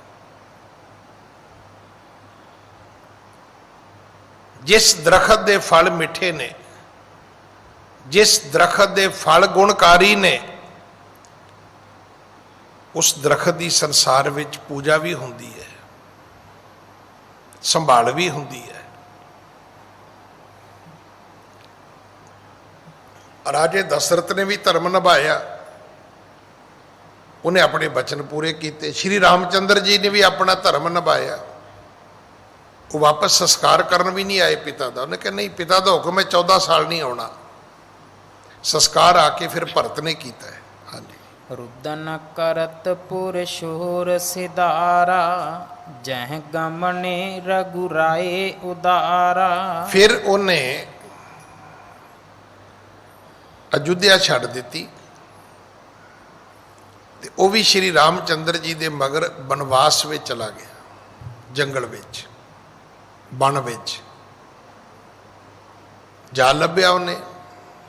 ਜਿਸ ਦਰਖਤ ਦੇ ਫਲ ਮਿੱਠੇ ਨੇ, ਜਿਸ ਦਰਖਤ ਦੇ ਫਲ ਗੁਣਕਾਰੀ ਨੇ, ਉਸ ਦਰਖਤ ਦੀ ਸੰਸਾਰ ਵਿੱਚ ਪੂਜਾ ਵੀ ਹੁੰਦੀ ਹੈ, ਸੰਭਾਲ ਵੀ ਹੁੰਦੀ ਹੈ। ਰਾਜੇ ਦਸ਼ਰਥ ਨੇ ਵੀ ਧਰਮ ਨਿਭਾਇਆ, ਉਹਨੇ ਆਪਣੇ ਬਚਨ ਪੂਰੇ ਕੀਤੇ। ਸ਼੍ਰੀ ਰਾਮਚੰਦਰ ਜੀ ਨੇ ਵੀ ਆਪਣਾ ਧਰਮ ਨਿਭਾਇਆ। ਉਹ ਵਾਪਸ ਸੰਸਕਾਰ ਕਰਨ ਵੀ ਨਹੀਂ ਆਏ ਪਿਤਾ ਦਾ। ਉਹਨੇ ਕਿਹਾ ਨਹੀਂ, ਪਿਤਾ ਦਾ ਹੁਕਮ ਹੈ 14 ਸਾਲ ਨਹੀਂ ਆਉਣਾ। ਸੰਸਕਾਰ ਆ ਕੇ ਫਿਰ ਭਰਤ ਨੇ ਕੀਤਾ ਹੈ। ਹਾਂਜੀ। ਰੁਦਨ ਕਰਤ ਪੁਰ ਸ਼ੋਰ ਸਿਧਾਰਾ, ਜਹ ਗਮਨੇ ਰਘੁਰਾਏ ਉਦਾਰਾ। ਫਿਰ ਉਹਨੇ ਅਯੁੱਧਿਆ ਛੱਡ ਦਿੱਤੀ ਤੇ ਉਹ ਵੀ ਸ਼੍ਰੀ ਰਾਮਚੰਦਰ ਜੀ ਦੇ ਮਗਰ ਬਨਵਾਸ ਵਿੱਚ ਚਲਾ ਗਿਆ, ਜੰਗਲ ਵਿੱਚ, ਬਣ ਵਿੱਚ ਜਾ ਲੱਭਿਆ ਉਹਨੇ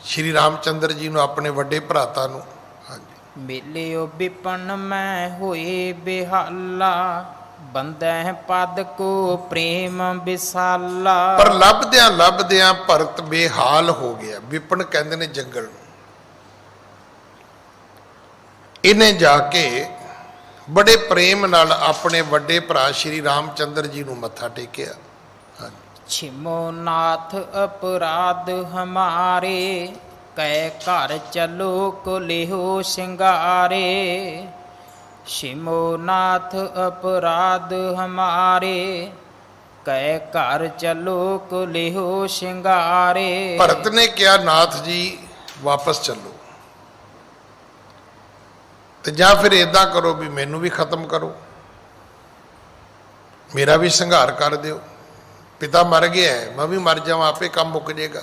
ਸ਼੍ਰੀ ਰਾਮਚੰਦਰ ਜੀ ਨੂੰ, ਆਪਣੇ ਵੱਡੇ ਭਰਾਤਾ ਨੂੰ। ਹਾਂਜੀ। ਮਿਲਿਓ ਵਿਪਨ ਮੈਂ ਹੋਏ ਬਿਹਾਲਾ, ਬੰਦੈ ਪਦ ਕੋ ਪ੍ਰੇਮ ਵਿਸਾਲਾ। ਪਰ ਲੱਭਦਿਆਂ ਲੱਭਦਿਆਂ ਭਰਤ ਬੇਹਾਲ ਹੋ ਗਿਆ। ਵਿਪਨ ਕਹਿੰਦੇ ਨੇ ਜੰਗਲ ਨੂੰ। ਇਹਨੇ ਜਾ ਕੇ ਬੜੇ ਪ੍ਰੇਮ ਨਾਲ ਆਪਣੇ ਵੱਡੇ ਭਰਾ ਸ਼੍ਰੀ ਰਾਮਚੰਦਰ ਜੀ ਨੂੰ ਮੱਥਾ ਟੇਕਿਆ। ਛਿਮੋ ਨਾਥ ਅਪਰਾਧ ਹਮਾਰੇ, ਕੈ ਘਰ ਚਲੋ ਕੋ ਲਿਹੋ ਸਿੰਗਾਰੇ। ਛਿਮੋ ਨਾਥ ਅਪਰਾਧ ਹਮਾਰੇ, ਕੈ ਘਰ ਚਲੋ ਕੋ ਲਿਹੋ ਸਿੰਗਾਰੇ। ਭਰਤ ਨੇ ਕਿਹਾ ਨਾਥ ਜੀ ਵਾਪਸ ਚੱਲੋ, ਤੇ ਜਾਂ ਫਿਰ ਏਦਾਂ ਕਰੋ ਵੀ ਮੈਨੂੰ ਵੀ ਖਤਮ ਕਰੋ, ਮੇਰਾ ਵੀ ਸੰਘਾਰ ਕਰ ਦਿਓ। ਪਿਤਾ ਮਰ ਗਿਆ ਹੈ, ਮੈਂ ਵੀ ਮਰ ਜਾਵਾਂ, ਆਪੇ ਕੰਮ ਮੁੱਕ ਜਾਏਗਾ।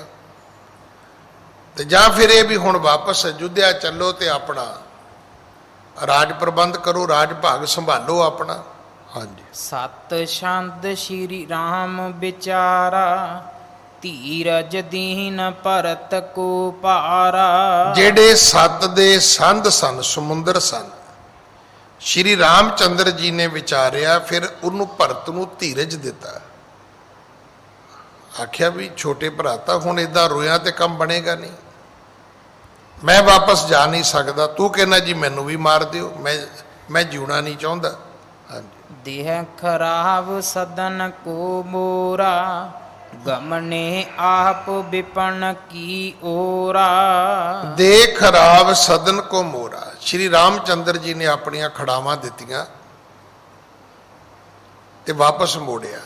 ਤੇ ਜਾਂ ਫਿਰ ਇਹ ਵੀ ਹੁਣ ਵਾਪਸ ਅਯੁੱਧਿਆ ਚੱਲੋ ਤੇ ਆਪਣਾ ਰਾਜ ਪ੍ਰਬੰਧ ਕਰੋ, ਰਾਜ ਭਾਗ ਸੰਭਾਲੋ ਆਪਣਾ। ਹਾਂਜੀ। ਸਤ ਛੰਦ ਸ਼੍ਰੀ ਰਾਮ ਵਿਚਾਰਾ, ਧੀਰਜ ਦੀਨ ਭਰਤ ਕੋ ਭਾਰਾ। ਜਿਹੜੇ ਸੱਤ ਦੇ ਸੰਧ ਸਨ, ਸਮੁੰਦਰ ਸਨ, ਸ਼੍ਰੀ ਰਾਮਚੰਦਰ ਜੀ ਨੇ ਵਿਚਾਰਿਆ, ਫਿਰ ਉਹਨੂੰ ਭਰਤ ਨੂੰ ਧੀਰਜ ਦਿੱਤਾ। ਆਖਿਆ ਵੀ ਛੋਟੇ ਭਰਾਤਾ, ਹੁਣ ਏਦਾਂ ਰੋਇਆ ਤੇ ਕੰਮ ਬਣੇਗਾ ਨਹੀਂ, ਮੈਂ ਵਾਪਸ ਜਾ ਨਹੀਂ ਸਕਦਾ। ਤੂੰ ਕਹਿੰਦਾ ਜੀ ਮੈਨੂੰ ਵੀ ਮਾਰ ਦਿਓ, ਮੈਂ ਜਿਉਣਾ ਨਹੀਂ ਚਾਹੁੰਦਾ। ਹਾਂਜੀ। ਦੇਹ ਖਰਾਬ ਸਦਨ ਕੋ ਮੋਰਾ, ਗਮਨੇ ਆਪ ਵਿਪਨ ਕੀ ਓਰਾ। ਦੇ ਖਰਾਬ ਸਦਨ ਕੋ ਮੋਰਾ। ਸ਼੍ਰੀ ਰਾਮਚੰਦਰ ਜੀ ਨੇ ਆਪਣੀਆਂ ਖੜਾਵਾਂ ਦਿੱਤੀਆਂ ਤੇ ਵਾਪਸ ਮੋੜਿਆ।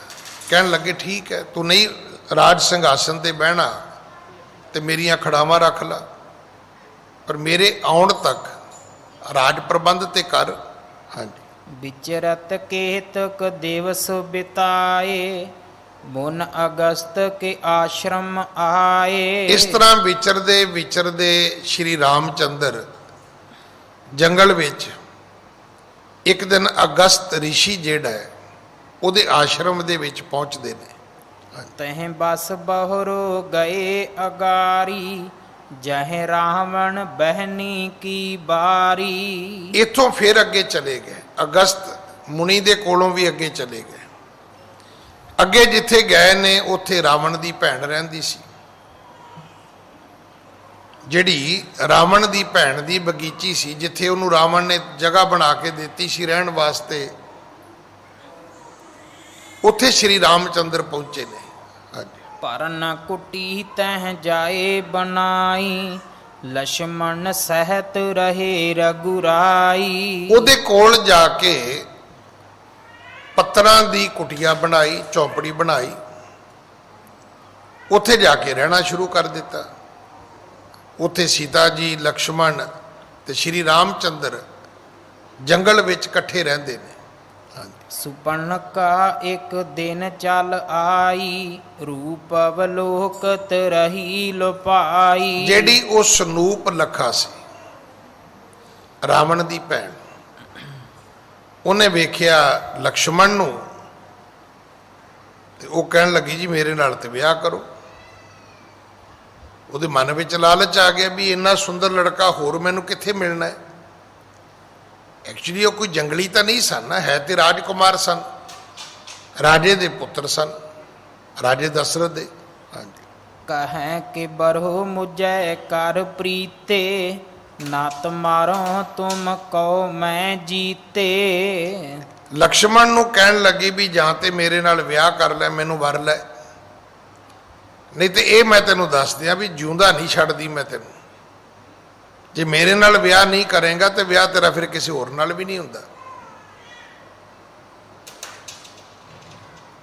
ਕਹਿਣ ਲੱਗੇ ਠੀਕ ਹੈ, ਤੂੰ ਨਹੀਂ ਰਾਜ ਸਿੰਘਾਸਨ ਤੇ ਬਹਿਣਾ ਤੇ ਮੇਰੀਆਂ ਖੜਾਵਾਂ ਰੱਖ ਲਾ, ਪਰ ਮੇਰੇ ਆਉਣ ਤੱਕ ਰਾਜ ਪ੍ਰਬੰਧ ਤੇ ਕਰ। ਹਾਂਜੀ। ਵਿਚਰਤ ਕੇਤਕ ਦਿਵਸ ਬਿਤਾਏ, ਮੁਨ ਅਗਸਤ ਕੇ ਆਸ਼ਰਮ ਆਏ। ਇਸ ਤਰ੍ਹਾਂ ਵਿਚਰਦੇ ਵਿਚਰਦੇ ਸ਼੍ਰੀ ਰਾਮਚੰਦਰ ਜੰਗਲ ਵਿੱਚ ਇੱਕ ਦਿਨ ਅਗਸਤ ਰਿਸ਼ੀ ਜਿਹੜਾ ਹੈ ਉਹਦੇ ਆਸ਼ਰਮ ਦੇ ਵਿੱਚ ਪਹੁੰਚਦੇ ਨੇ। ਤਹਿ ਬਸ ਬਹੁਰੋ ਗਏ ਅਗਾਰੀ, ਜਹ ਰਾਵਣ ਬਹਿਨੀ ਕੀ ਬਾਰੀ। ਇੱਥੋਂ ਫਿਰ ਅੱਗੇ ਚਲੇ ਗਏ, ਅਗਸਤ ਮੁਨੀ ਦੇ ਕੋਲੋਂ ਵੀ ਅੱਗੇ ਚਲੇ ਗਏ। ਅੱਗੇ ਜਿੱਥੇ ਗਏ ਨੇ ਉੱਥੇ ਰਾਵਣ ਦੀ ਭੈਣ ਰਹਿੰਦੀ ਸੀ, ਜਿਹੜੀ ਰਾਵਣ ਦੀ ਭੈਣ ਦੀ ਬਗੀਚੀ ਸੀ, ਜਿੱਥੇ ਉਹਨੂੰ ਰਾਵਣ ਨੇ ਜਗ੍ਹਾ ਬਣਾ ਕੇ ਦਿੱਤੀ ਸੀ ਰਹਿਣ ਵਾਸਤੇ। ਉੱਥੇ ਸ਼੍ਰੀ ਰਾਮਚੰਦਰ ਪਹੁੰਚੇ ਨੇ। ਪਰਨ ਕੁਟੀ ਤਹਿ ਜਾਏ ਬਣਾਈ, ਲਛਮਣ ਸਹਿਤ ਰਹੇ ਰਘੁਰਾਈ। ਉਹਦੇ ਕੋਲ ਜਾ ਕੇ ਪੱਤਰਾਂ ਦੀ ਕੁਟੀਆ ਬਣਾਈ, ਚੌਪੜੀ ਬਣਾਈ, ਉੱਥੇ ਜਾ ਕੇ ਰਹਿਣਾ ਸ਼ੁਰੂ ਕਰ ਦਿੱਤਾ। ਉੱਥੇ ਸੀਤਾ ਜੀ, ਲਕਸ਼ਮਣ ਤੇ ਸ਼੍ਰੀ ਰਾਮਚੰਦਰ ਜੰਗਲ ਵਿੱਚ ਇਕੱਠੇ ਰਹਿੰਦੇ ਨੇ। ਸੁਪਨ ਕਾ ਇੱਕ ਦਿਨ ਚੱਲ ਆਈ, ਰੂਪ ਅਵਲੋਕਤ ਰਹੀ ਲੋਪਾਈ। ਜਿਹੜੀ ਉਹ ਸਨੂਪ ਲੱਖਾ ਸੀ, ਰਾਵਣ ਦੀ ਭੈਣ, ਉਹਨੇ ਵੇਖਿਆ ਲਕਸ਼ਮਣ ਨੂੰ ਤੇ ਉਹ ਕਹਿਣ ਲੱਗੀ ਜੀ ਮੇਰੇ ਨਾਲ ਤੇ ਵਿਆਹ ਕਰੋ। ਉਹਦੇ ਮਨ ਵਿੱਚ ਲਾਲਚ ਆ ਗਿਆ ਵੀ ਇੰਨਾ ਸੁੰਦਰ ਲੜਕਾ ਹੋਰ ਮੈਨੂੰ ਕਿੱਥੇ ਮਿਲਣਾ ਹੈ। ਐਕਚੁਅਲੀ ਉਹ ਕੋਈ ਜੰਗਲੀ ਤਾਂ ਨਹੀਂ ਸਨ, ਹੈ ਤੇ ਰਾਜਕੁਮਾਰ ਸਨ, ਰਾਜੇ ਦੇ ਪੁੱਤਰ ਸਨ, ਰਾਜੇ ਦਸ਼ਰਥ ਦੇ। ਹਾਂਜੀ। ਕਹੈ ਕਿ ਬਰਹੁ ਮੁਝੈ ਕਰ ਪ੍ਰੀਤੇ, ਨਾ ਤੁਮਾਰੋ ਤੁਮ ਕਉ ਮੈਂ ਜੀਤੇ। ਲਕਸ਼ਮਣ ਨੂੰ ਕਹਿਣ ਲੱਗੀ ਵੀ ਜਾਂ ਤੇ ਮੇਰੇ ਨਾਲ ਵਿਆਹ ਕਰ ਲੈ, ਮੈਨੂੰ ਵਰ ਲੈ, ਨਹੀਂ ਤੇ ਇਹ ਮੈਂ ਤੈਨੂੰ ਦੱਸ ਦਿਆਂ ਵੀ ਜਿਉਂਦਾ ਨਹੀਂ ਛੱਡਦੀ ਮੈਂ ਤੈਨੂੰ। ਜੇ ਮੇਰੇ ਨਾਲ ਵਿਆਹ ਨਹੀਂ ਕਰੇਗਾ ਤੇ ਵਿਆਹ ਤੇਰਾ ਫਿਰ ਕਿਸੇ ਹੋਰ ਨਾਲ ਵੀ ਨਹੀਂ ਹੁੰਦਾ।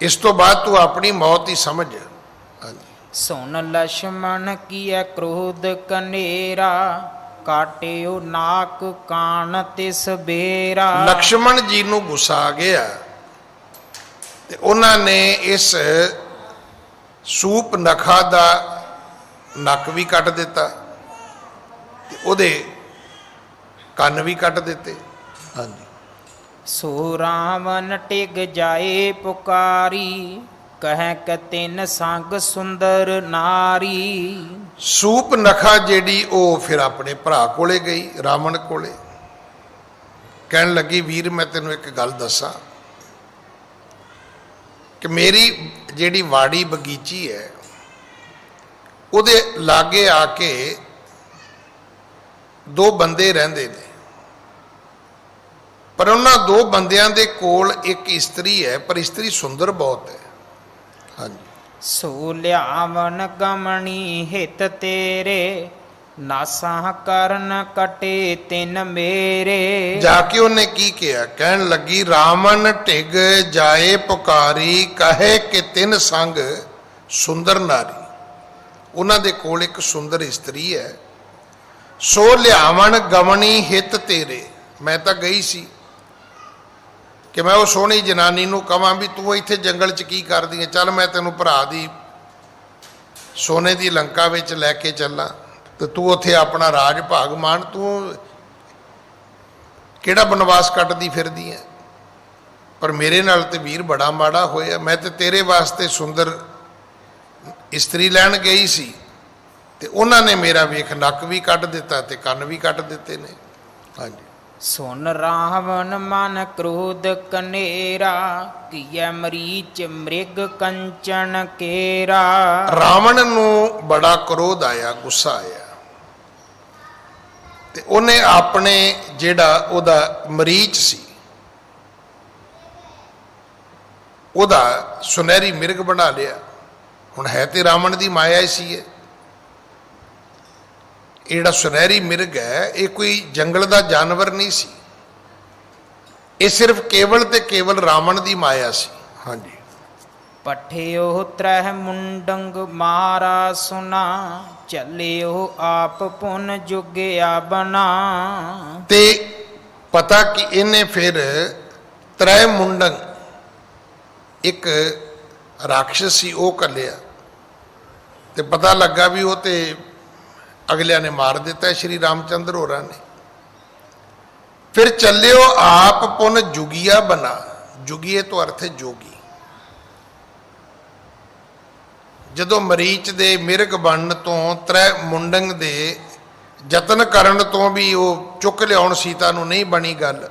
ਇਸ ਤੋਂ ਬਾਅਦ ਤੂੰ ਆਪਣੀ ਮੌਤ ਹੀ ਸਮਝ। ਹਾਂਜੀ। ਸੁਨ ਲਛਮਣ ਕੀਐ ਕ੍ਰੋਧ ਕਨੇਰਾ, ਕਾਟਿਓ ਨਾਕ ਕਾਨ ਤਿਸ ਬੇਰਾ। ਲਕਸ਼ਮਣ ਜੀ ਨੂੰ ਗੁੱਸਾ ਆ ਗਿਆ ਤੇ ਉਹਨਾਂ ਨੇ ਇਸ ਸੂਪ ਨਖਾ ਦਾ ਨੱਕ ਵੀ ਕੱਟ ਦਿੱਤਾ ਤੇ ਉਹਦੇ ਕੰਨ ਵੀ ਕੱਟ ਦਿੱਤੇ। ਹਾਂਜੀ। ਸੋ ਰਾਵਨ ਟਿਗ ਜਾਏ ਪੁਕਾਰੀ, ਕਹਿ ਕ ਤਿਨ ਸੰਗ ਸੁੰਦਰ ਨਾਰੀ। ਸੂਪ ਨਖਾ ਜਿਹੜੀ ਉਹ ਫਿਰ ਆਪਣੇ ਭਰਾ ਕੋਲੇ ਗਈ, ਰਾਵਣ ਕੋਲੇ, ਕਹਿਣ ਲੱਗੀ ਵੀਰ ਮੈਂ ਤੈਨੂੰ ਇੱਕ ਗੱਲ ਦੱਸਾਂ ਕਿ ਮੇਰੀ ਜਿਹੜੀ ਵਾੜੀ ਬਗੀਚੀ ਹੈ ਉਹਦੇ ਲਾਗੇ ਆ ਕੇ ਦੋ ਬੰਦੇ ਰਹਿੰਦੇ ਨੇ, ਪਰ ਉਹਨਾਂ ਦੋ ਬੰਦਿਆਂ ਦੇ ਕੋਲ ਇੱਕ ਇਸਤਰੀ ਹੈ, ਪਰ ਇਸਤਰੀ ਸੁੰਦਰ ਬਹੁਤ ਹੈ। ਹਾਂਜੀ। ਸੋ ਲਿਆਵਨ ਗਮਣੀ ਹਿਤ ਤੇਰੇ, ਨਾਸਾਂ ਕਰਨ ਕਟੇ ਤਿਨ ਮੇਰੇ। ਜਾ ਕੇ ਉਹਨੇ ਕੀ ਕਿਹਾ, ਕਹਿਣ ਲੱਗੀ ਰਾਵਣ ਢਿਗ ਜਾਏ ਪੁਕਾਰੀ, ਕਹੇ ਕਿ ਤਿੰਨ ਸੰਗ ਸੁੰਦਰ ਨਾਰੀ। ਉਹਨਾਂ ਦੇ ਕੋਲ ਇੱਕ ਸੁੰਦਰ ਇਸਤਰੀ ਹੈ। ਸੋ ਲਿਆਵਣ ਗਮਣੀ ਹਿਤ ਤੇਰੇ, ਮੈਂ ਤਾਂ ਗਈ ਸੀ ਕਿ ਮੈਂ ਉਹ ਸੋਹਣੀ ਜਨਾਨੀ ਨੂੰ ਕਹਾਂ ਵੀ ਤੂੰ ਇੱਥੇ ਜੰਗਲ 'ਚ ਕੀ ਕਰਦੀ ਹੈ, ਚੱਲ ਮੈਂ ਤੈਨੂੰ ਭਰਾ ਦੀ ਸੋਨੇ ਦੀ ਲੰਕਾ ਵਿੱਚ ਲੈ ਕੇ ਚੱਲਾਂ ਤੇ ਤੂੰ ਉੱਥੇ ਆਪਣਾ ਰਾਜ ਭਾਗ ਮਾਣ, ਤੂੰ ਕਿਹੜਾ ਬਨਵਾਸ ਕੱਟਦੀ ਫਿਰਦੀ ਹੈ। ਪਰ ਮੇਰੇ ਨਾਲ ਤੇ ਵੀਰ ਬੜਾ ਮਾੜਾ ਹੋਇਆ, ਮੈਂ ਤੇ ਤੇਰੇ ਵਾਸਤੇ ਸੁੰਦਰ ਇਸਤਰੀ ਲੈਣ ਗਈ ਸੀ ਤੇ ਉਹਨਾਂ ਨੇ ਮੇਰਾ ਵੇਖ ਨੱਕ ਵੀ ਕੱਟ ਦਿੱਤਾ ਤੇ ਕੰਨ ਵੀ ਕੱਟ ਦਿੱਤੇ ਨੇ। ਹਾਂਜੀ। ਸੁਨ ਰਾਵਨ ਮਨ ਕ੍ਰੋਧ ਕਨੇਰਾ, ਕੀਐ ਮਰੀਚ ਮ੍ਰਿਗ ਕੰਚਨ ਕੇਰਾ। ਰਾਵਣ ਨੂੰ ਬੜਾ ਕ੍ਰੋਧ ਆਇਆ, ਗੁੱਸਾ ਆਇਆ ਤੇ ਉਹਨੇ ਆਪਣੇ ਜਿਹੜਾ ਉਹਦਾ ਮਰੀਚ ਸੀ ਉਹਦਾ ਸੁਨਹਿਰੀ ਮਿਰਗ ਬਣਾ ਲਿਆ। ਹੁਣ ਹੈ ਤੇ ਰਾਵਣ ਦੀ ਮਾਇਆ ਹੀ ਸੀ। ਇਹ ਜਿਹੜਾ ਸੁਨਹਿਰੀ ਮਿਰਗ ਹੈ ਇਹ ਕੋਈ ਜੰਗਲ ਦਾ ਜਾਨਵਰ ਨਹੀਂ ਸੀ, ਇਹ ਸਿਰਫ ਕੇਵਲ ਤੇ ਕੇਵਲ ਰਾਵਣ ਦੀ ਮਾਇਆ ਸੀ। ਹਾਂਜੀ। ਪਠਿਓ ਤ੍ਰਹਿ ਮੁੰਡੰਗ ਮਾਰਾ ਸੁਨਾ, ਚੱਲਿਓ ਆਪ ਪੁਨ ਜੁਗਿਆ ਬਨਾ। ਤੇ ਪਤਾ ਕਿ ਇਹਨੇ ਫਿਰ ਤ੍ਰੈ ਮੁੰਡੰਗ ਇੱਕ ਰਾਖਸ਼ ਸੀ ਉਹ ਕੱਲਿਆ ਤੇ ਪਤਾ ਲੱਗਾ ਵੀ ਉਹ ਤੇ ਅਗਲਿਆਂ ਨੇ ਮਾਰ ਦਿੱਤਾ ਸ਼੍ਰੀ ਰਾਮਚੰਦਰ ਹੋਰਾਂ ਨੇ। ਫਿਰ ਚੱਲਿਓ ਆਪ ਪੁਨ ਜੁਗੀਆ ਬਣਾ, ਜੁਗੀਏ ਤੋਂ ਅਰਥ ਹੈ ਜੋਗੀ। ਜਦੋਂ ਮਰੀਚ ਦੇ ਮਿਰਗ ਬਣਨ ਤੋਂ ਤ੍ਰੈ ਮੁੰਡੰਗ ਦੇ ਯਤਨ ਕਰਨ ਤੋਂ ਵੀ ਉਹ ਚੁੱਕ ਲਿਆਉਣ ਸੀਤਾ ਨੂੰ ਨਹੀਂ ਬਣੀ ਗੱਲ,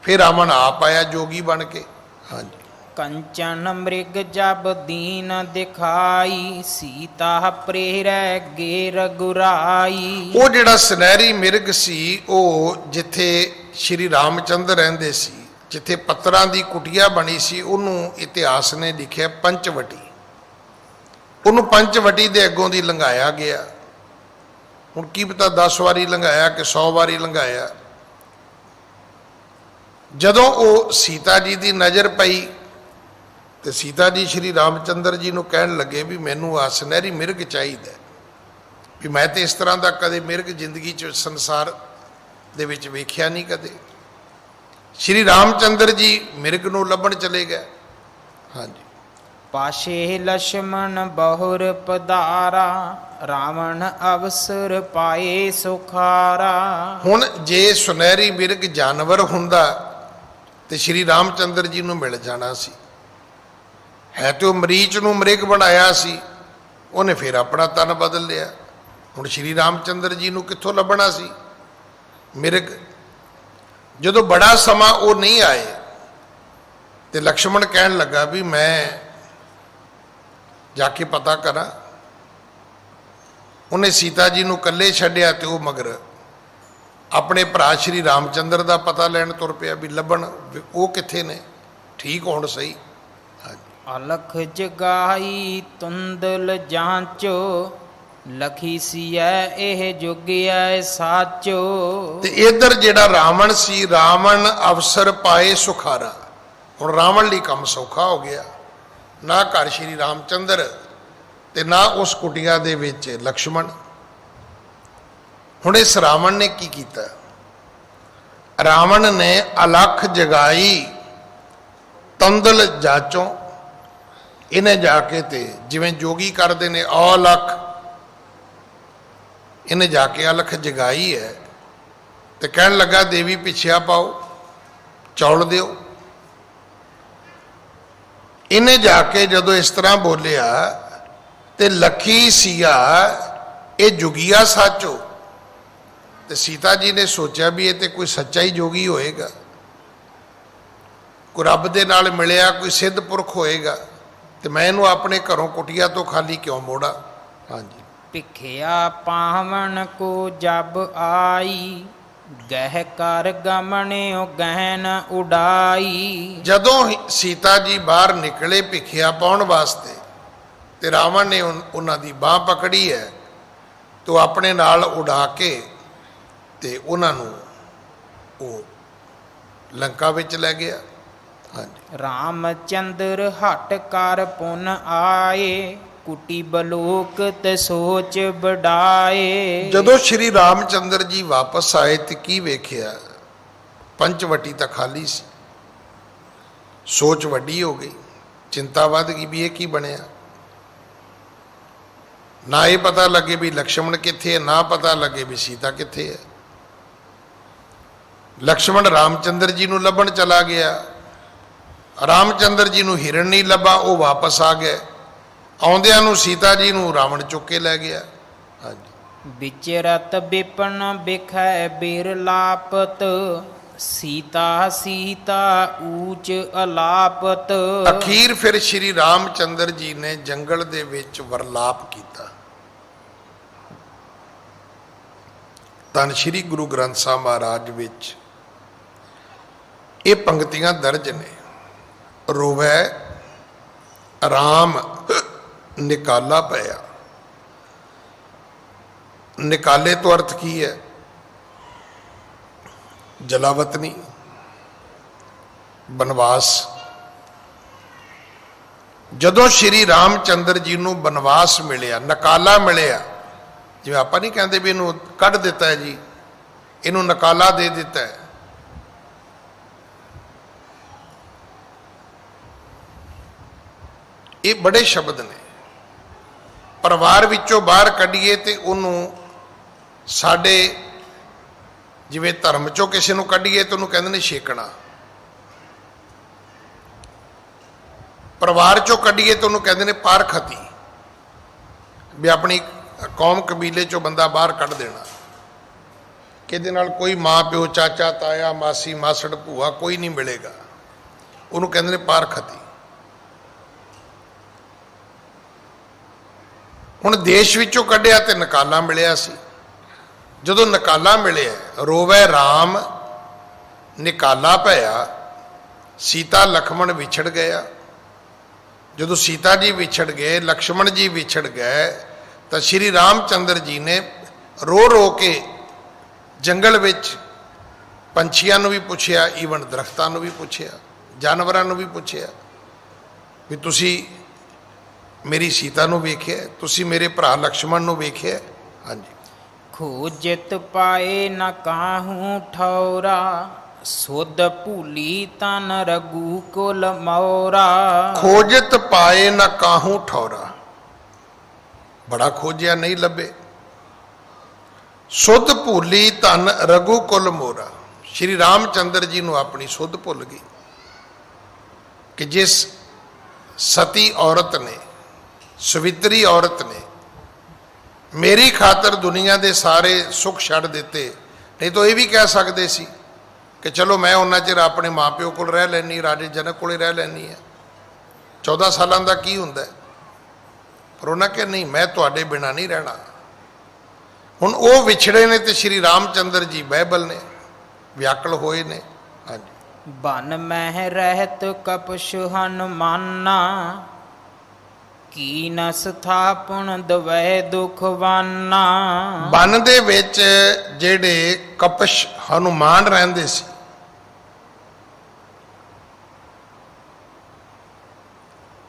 ਫਿਰ ਰਾਵਣ ਆਪ ਆਇਆ ਜੋਗੀ ਬਣ ਕੇ। ਹਾਂਜੀ। ਕੰਚਨ ਮ੍ਰਿਗ ਜਬ ਦੀਨ ਦਿਖਾਈ, ਸੀਤਾ ਪ੍ਰੇਰੈ ਗੇ ਰਘੁਰਾਈ। ਉਹ ਜਿਹੜਾ ਸੁਨਹਿਰੀ ਮਿਰਗ ਸੀ ਉਹ ਜਿੱਥੇ ਸ਼੍ਰੀ ਰਾਮਚੰਦਰ ਰਹਿੰਦੇ ਸੀ, ਜਿੱਥੇ ਪੱਤਰਾਂ ਦੀ ਕੁਟੀਆ ਬਣੀ ਸੀ, ਉਹਨੂੰ ਇਤਿਹਾਸ ਨੇ ਲਿਖਿਆ ਪੰਚਵਟੀ। ਉਹਨੂੰ ਪੰਚਵਟੀ ਦੇ ਅੱਗੋਂ ਦੀ ਲੰਘਾਇਆ ਗਿਆ। ਹੁਣ ਕੀ ਪਤਾ 10 ਵਾਰੀ ਲੰਘਾਇਆ ਕਿ 100 ਵਾਰੀ ਲੰਘਾਇਆ। ਜਦੋਂ ਉਹ ਸੀਤਾ ਜੀ ਦੀ ਨਜ਼ਰ ਪਈ ਤੇ ਸੀਤਾ ਜੀ ਸ਼੍ਰੀ ਰਾਮਚੰਦਰ ਜੀ ਨੂੰ ਕਹਿਣ ਲੱਗੇ ਵੀ ਮੈਨੂੰ ਆ ਸੁਨਹਿਰੀ ਮਿਰਗ ਚਾਹੀਦਾ, ਵੀ ਮੈਂ ਤੇ ਇਸ ਤਰ੍ਹਾਂ ਦਾ ਕਦੇ ਮਿਰਗ ਜ਼ਿੰਦਗੀ 'ਚ ਸੰਸਾਰ ਦੇ ਵਿੱਚ ਵੇਖਿਆ ਨਹੀਂ ਕਦੇ। ਸ਼੍ਰੀ ਰਾਮਚੰਦਰ ਜੀ ਮਿਰਗ ਨੂੰ ਲੱਭਣ ਚਲੇ ਗਏ। ਹਾਂਜੀ। ਪਾਸ਼ੇ ਲਛਮਣ ਬਹੁਰ ਪਧਾਰਾ, ਰਾਵਣ ਅਵਸਰ ਪਾਏ ਸੁਖਾਰਾ। ਹੁਣ ਜੇ ਸੁਨਹਿਰੀ ਮਿਰਗ ਜਾਨਵਰ ਹੁੰਦਾ ਤੇ ਸ਼੍ਰੀ ਰਾਮਚੰਦਰ ਜੀ ਨੂੰ ਮਿਲ ਜਾਣਾ ਸੀ। ਹੈ ਤੇ ਉਹ ਮਰੀਚ ਨੂੰ ਮ੍ਰਿਗ ਬਣਾਇਆ ਸੀ, ਉਹਨੇ ਫਿਰ ਆਪਣਾ ਤਨ ਬਦਲ ਲਿਆ। ਹੁਣ ਸ਼੍ਰੀ ਰਾਮਚੰਦਰ ਜੀ ਨੂੰ ਕਿੱਥੋਂ ਲੱਭਣਾ ਸੀ? ਮਿਰਗ। ਜਦੋਂ ਬੜਾ ਸਮਾਂ ਉਹ ਨਹੀਂ ਆਏ ਤੇ ਲਕਸ਼ਮਣ ਕਹਿਣ ਲੱਗਾ ਵੀ ਮੈਂ ਜਾ ਕੇ ਪਤਾ ਕਰਾਂ। ਉਹਨੇ ਸੀਤਾ ਜੀ ਨੂੰ ਇਕੱਲੇ ਛੱਡਿਆ ਤੇ ਉਹ ਮਗਰ ਆਪਣੇ ਭਰਾ ਸ਼੍ਰੀ ਰਾਮਚੰਦਰ ਦਾ ਪਤਾ ਲੈਣ ਤੁਰ ਪਿਆ ਵੀ ਲੱਭਣ ਵੀ ਉਹ ਕਿੱਥੇ ਨੇ, ਠੀਕ ਹੋਣ ਸਹੀ। ਅਲਖ ਜਗਾਈ ਤੁੰਦਲ ਜਾਂਚੋ, ਲਖੀ ਸੀਐ ਇਹ ਜੁਗਿਐ ਸਾਚੋ। ਤੇ ਇਧਰ ਜਿਹੜਾ ਰਾਵਣ ਸੀ, ਰਾਵਣ ਅਵਸਰ ਪਾਏ ਸੁਖਾਰਾ। ਹੁਣ ਰਾਵਣ ਲਈ ਕੰਮ ਸੌਖਾ ਹੋ ਗਿਆ, ਨਾ ਘਰ ਸ਼੍ਰੀ ਰਾਮਚੰਦਰ ਤੇ ਨਾ ਉਸ ਕੁਟੀਆ ਦੇ ਵਿੱਚ ਲਕਸ਼ਮਣ। ਹੁਣ ਇਸ ਰਾਵਣ ਨੇ ਕੀ ਕੀਤਾ? ਰਾਵਣ ਨੇ ਅਲਖ ਜਗਾਈ ਤੰਦਲ ਜਾਚੋਂ। ਇਹਨੇ ਜਾ ਕੇ ਤੇ ਜਿਵੇਂ ਜੋਗੀ ਕਰਦੇ ਨੇ ਅਲਖ, ਇਹਨੇ ਜਾ ਕੇ ਅਲਖ ਜਗਾਈ ਹੈ ਤੇ ਕਹਿਣ ਲੱਗਾ ਦੇਵੀ ਪਿੱਛਿਆ ਪਾਓ, ਚੌਲ ਦਿਓ। ਇਹਨੇ ਜਾ ਕੇ ਜਦੋਂ ਇਸ ਤਰ੍ਹਾਂ ਬੋਲਿਆ ਤੇ ਲਖੀ ਸੀਆ ਇਹ ਜੁਗੀਆ ਸਾਚੋ। ਤੇ ਸੀਤਾ ਜੀ ਨੇ ਸੋਚਿਆ ਵੀ ਇਹ ਤੇ ਕੋਈ ਸੱਚਾ ਹੀ ਜੋਗੀ ਹੋਏਗਾ, ਕੋਈ ਰੱਬ ਦੇ ਨਾਲ ਮਿਲਿਆ, ਕੋਈ ਸਿੱਧ ਪੁਰਖ ਹੋਏਗਾ, ਤੇ ਮੈਂ ਇਹਨੂੰ ਆਪਣੇ ਘਰੋਂ ਕੁਟੀਆ ਤੋਂ ਖਾਲੀ ਕਿਉਂ ਮੋੜਾ। ਹਾਂਜੀ। ਭਿਖਿਆ ਪਾਵਨ ਕੋ ਜਬ ਆਈ, ਗਹਿ ਕਰ ਗਮਣਿਓ ਗਹਿਨ ਉਡਾਈ। ਜਦੋਂ ਸੀਤਾ ਜੀ ਬਾਹਰ ਨਿਕਲੇ ਭਿਖਿਆ ਪਾਉਣ ਵਾਸਤੇ ਤੇ ਰਾਵਣ ਨੇ ਉਹਨਾਂ ਦੀ ਬਾਹ ਪਕੜੀ ਹੈ ਤੇ ਆਪਣੇ ਨਾਲ ਉਡਾ ਕੇ ਤੇ ਉਹਨਾਂ ਨੂੰ ਉਹ ਲੰਕਾ ਵਿੱਚ ਲੈ ਗਿਆ। ਹਾਂਜੀ। ਰਾਮਚੰਦਰ ਹਟ ਕਰ ਪੁਨ ਆਏ, ਕੁਟੀ ਬਲੋਕ ਤੇ ਸੋਚ ਵਡਾਏ। ਜਦੋਂ ਸ਼੍ਰੀ ਰਾਮਚੰਦਰ ਜੀ ਵਾਪਸ ਆਏ ਤੇ ਕੀ ਵੇਖਿਆ? ਪੰਚਵਟੀ ਤਾਂ ਖਾਲੀ ਸੀ। ਸੋਚ ਵੱਡੀ ਹੋ ਗਈ, ਚਿੰਤਾ ਵੱਧ ਗਈ ਵੀ ਇਹ ਕੀ ਬਣਿਆ। ਨਾ ਇਹ ਪਤਾ ਲੱਗੇ ਵੀ ਲਕਸ਼ਮਣ ਕਿੱਥੇ ਹੈ, ਨਾ ਪਤਾ ਲੱਗੇ ਵੀ ਸੀਤਾ ਕਿੱਥੇ ਹੈ। ਲਕਸ਼ਮਣ ਰਾਮਚੰਦਰ ਜੀ ਨੂੰ ਲੱਭਣ ਚਲਾ ਗਿਆ, ਰਾਮਚੰਦਰ ਜੀ ਨੂੰ ਹਿਰਨ ਨਹੀਂ ਲੱਭਾ, ਉਹ ਵਾਪਸ ਆ ਗਏ। ਆਉਂਦਿਆਂ ਨੂੰ ਸੀਤਾ ਜੀ ਨੂੰ ਰਾਵਣ ਚੁੱਕ ਕੇ ਲੈ ਗਿਆ। ਹਾਂਜੀ। ਵਿਚਰਤ ਬਿਪਨ ਬਿਖੈ ਬਿਰਲਾਪਤ, ਸੀਤਾ ਸੀਤਾ ਊਚ ਅਲਾਪਤ। ਅਖੀਰ ਫਿਰ ਸ਼੍ਰੀ ਰਾਮਚੰਦਰ ਜੀ ਨੇ ਜੰਗਲ ਦੇ ਵਿੱਚ ਵਰਲਾਪ ਕੀਤਾ। ਧੰਨ ਸ਼੍ਰੀ ਗੁਰੂ ਗ੍ਰੰਥ ਸਾਹਿਬ ਮਹਾਰਾਜ ਵਿੱਚ ਇਹ ਪੰਕਤੀਆਂ ਦਰਜ ਨੇ। ਰੋਵੈ ਰਾਮ ਨਿਕਾਲਾ ਪਿਆ। ਨਿਕਾਲੇ ਤੋਂ ਅਰਥ ਕੀ ਹੈ? ਜਲਾਵਤਨੀ, ਬਨਵਾਸ। ਜਦੋਂ ਸ਼੍ਰੀ ਰਾਮਚੰਦਰ ਜੀ ਨੂੰ ਬਨਵਾਸ ਮਿਲਿਆ, ਨਕਾਲਾ ਮਿਲਿਆ, ਜਿਵੇਂ ਆਪਾਂ ਨਹੀਂ ਕਹਿੰਦੇ ਵੀ ਇਹਨੂੰ ਕੱਢ ਦਿੱਤਾ ਹੈ ਜੀ, ਇਹਨੂੰ ਨਕਾਲਾ ਦੇ ਦਿੱਤਾ ਹੈ। ਇਹ ਬੜੇ ਸ਼ਬਦ ਨੇ। ਪਰਿਵਾਰ ਵਿੱਚੋਂ ਬਾਹਰ ਕੱਢੀਏ ਤੇ ਉਹਨੂੰ ਸਾਡੇ ਜਿਵੇਂ ਧਰਮ ਚੋਂ ਕਿਸੇ ਨੂੰ ਕੱਢੀਏ ਤੇ ਉਹਨੂੰ ਕਹਿੰਦੇ ਨੇ ਛੇਕਣਾ। ਪਰਿਵਾਰ ਚੋਂ ਕੱਢੀਏ ਤੇ ਉਹਨੂੰ ਕਹਿੰਦੇ ਨੇ ਪਾਰਖਤੀ, ਵੀ ਆਪਣੀ ਕੌਮ ਕਬੀਲੇ ਚੋਂ ਬੰਦਾ ਬਾਹਰ ਕੱਢ ਦੇਣਾ। ਕਿਹਦੇ ਨਾਲ ਕੋਈ ਮਾਂ ਪਿਓ, ਚਾਚਾ ਤਾਇਆ, ਮਾਸੀ ਮਾਸੜ, ਭੂਆ ਕੋਈ ਨਹੀਂ ਮਿਲੇਗਾ, ਉਹਨੂੰ ਕਹਿੰਦੇ ਨੇ ਪਾਰਖਤੀ। ਹੁਣ ਦੇਸ਼ ਵਿੱਚੋਂ ਕੱਢਿਆ ਤੇ ਨਕਾਲਾ ਮਿਲਿਆ ਸੀ। ਜਦੋਂ ਨਕਾਲਾ ਮਿਲਿਆ, ਰੋਵੈ ਰਾਮ ਨਿਕਾਲਾ ਪਿਆ, ਸੀਤਾ ਲਖਮਣ ਵਿਛੜ ਗਿਆ। ਜਦੋਂ ਸੀਤਾ ਜੀ ਵਿਛੜ ਗਏ, ਲਕਸ਼ਮਣ ਜੀ ਵਿਛੜ ਗਏ, ਤਾਂ ਸ਼੍ਰੀ ਰਾਮਚੰਦਰ ਜੀ ਨੇ ਰੋ ਰੋ ਕੇ ਜੰਗਲ ਵਿੱਚ ਪੰਛੀਆਂ ਨੂੰ ਵੀ ਪੁੱਛਿਆ, ਈਵਨ ਦਰਖਤਾਂ ਨੂੰ ਵੀ ਪੁੱਛਿਆ, ਜਾਨਵਰਾਂ ਨੂੰ ਵੀ ਪੁੱਛਿਆ ਵੀ ਤੁਸੀਂ ਮੇਰੀ ਸੀਤਾ ਨੂੰ ਵੇਖਿਆ, ਤੁਸੀਂ ਮੇਰੇ ਭਰਾ ਲਕਸ਼ਮਣ ਨੂੰ ਵੇਖਿਆ। ਹਾਂਜੀ। ਖੋਜਿਤ ਪਾਏ ਨ ਕਾਹੂ ਠੌਰਾ, ਸੁਧ ਭੂਲੀ ਤਨ ਰਗੂ ਕੁਲ ਮੌਰਾ। ਖੋਜਿਤ ਪਾਏ ਨ ਕਾਹੂ ਠੌਰਾ, ਬੜਾ ਖੋਜਿਆ ਨਹੀਂ ਲੱਭੇ। ਸੁਧ ਭੂਲੀ ਧਨ ਰਗੂ ਕੁਲ ਮੋਰਾ। ਸ਼੍ਰੀ ਰਾਮਚੰਦਰ ਜੀ ਨੂੰ ਆਪਣੀ ਸੁਧ ਭੁੱਲ ਗਈ ਕਿ ਜਿਸ ਸਤੀ ਔਰਤ ਨੇ, ਸਵਿਤਰੀ ਔਰਤ ਨੇ ਮੇਰੀ ਖਾਤਰ ਦੁਨੀਆ ਦੇ ਸਾਰੇ ਸੁੱਖ ਛੱਡ ਦਿੱਤੇ। ਨਹੀਂ ਤਾਂ ਇਹ ਵੀ ਕਹਿ ਸਕਦੇ ਸੀ ਕਿ ਚਲੋ ਮੈਂ ਉਹਨਾਂ ਚਿਰ ਆਪਣੇ ਮਾਪਿਓ ਕੋਲ ਰਹਿ ਲੈਣੀ, ਰਾਜੇ ਜਨਕ ਕੋਲੇ ਰਹਿ ਲੈਣੀ ਹੈ, 14 ਸਾਲਾਂ ਦਾ ਕੀ ਹੁੰਦਾ। ਪਰ ਉਹਨਾਂ ਕਿਹਾ ਨਹੀਂ, ਮੈਂ ਤੁਹਾਡੇ ਬਿਨਾ ਨਹੀਂ ਰਹਿਣਾ। ਹੁਣ ਉਹ ਵਿਛੜੇ ਨੇ ਤੇ ਸ਼੍ਰੀ ਰਾਮਚੰਦਰ ਜੀ ਬਾਈਬਲ ਨੇ, ਵਿਆਕਲ ਹੋਏ ਨੇ। ਹਾਂਜੀ, ਬਨ ਮਹਿ ਰਹਿਤ ਕਪਿਸ਼ ਹਨੁਮਾਨਾ, ਕੀ ਨ ਸਥਾਪਨ ਦਵੈ ਦੁਖਵਾਨਾ। ਬਨ ਦੇ ਵਿੱਚ ਜਿਹੜੇ ਕਪਿਸ਼ ਹਨੂਮਾਨ ਰਹਿੰਦੇ ਸੀ,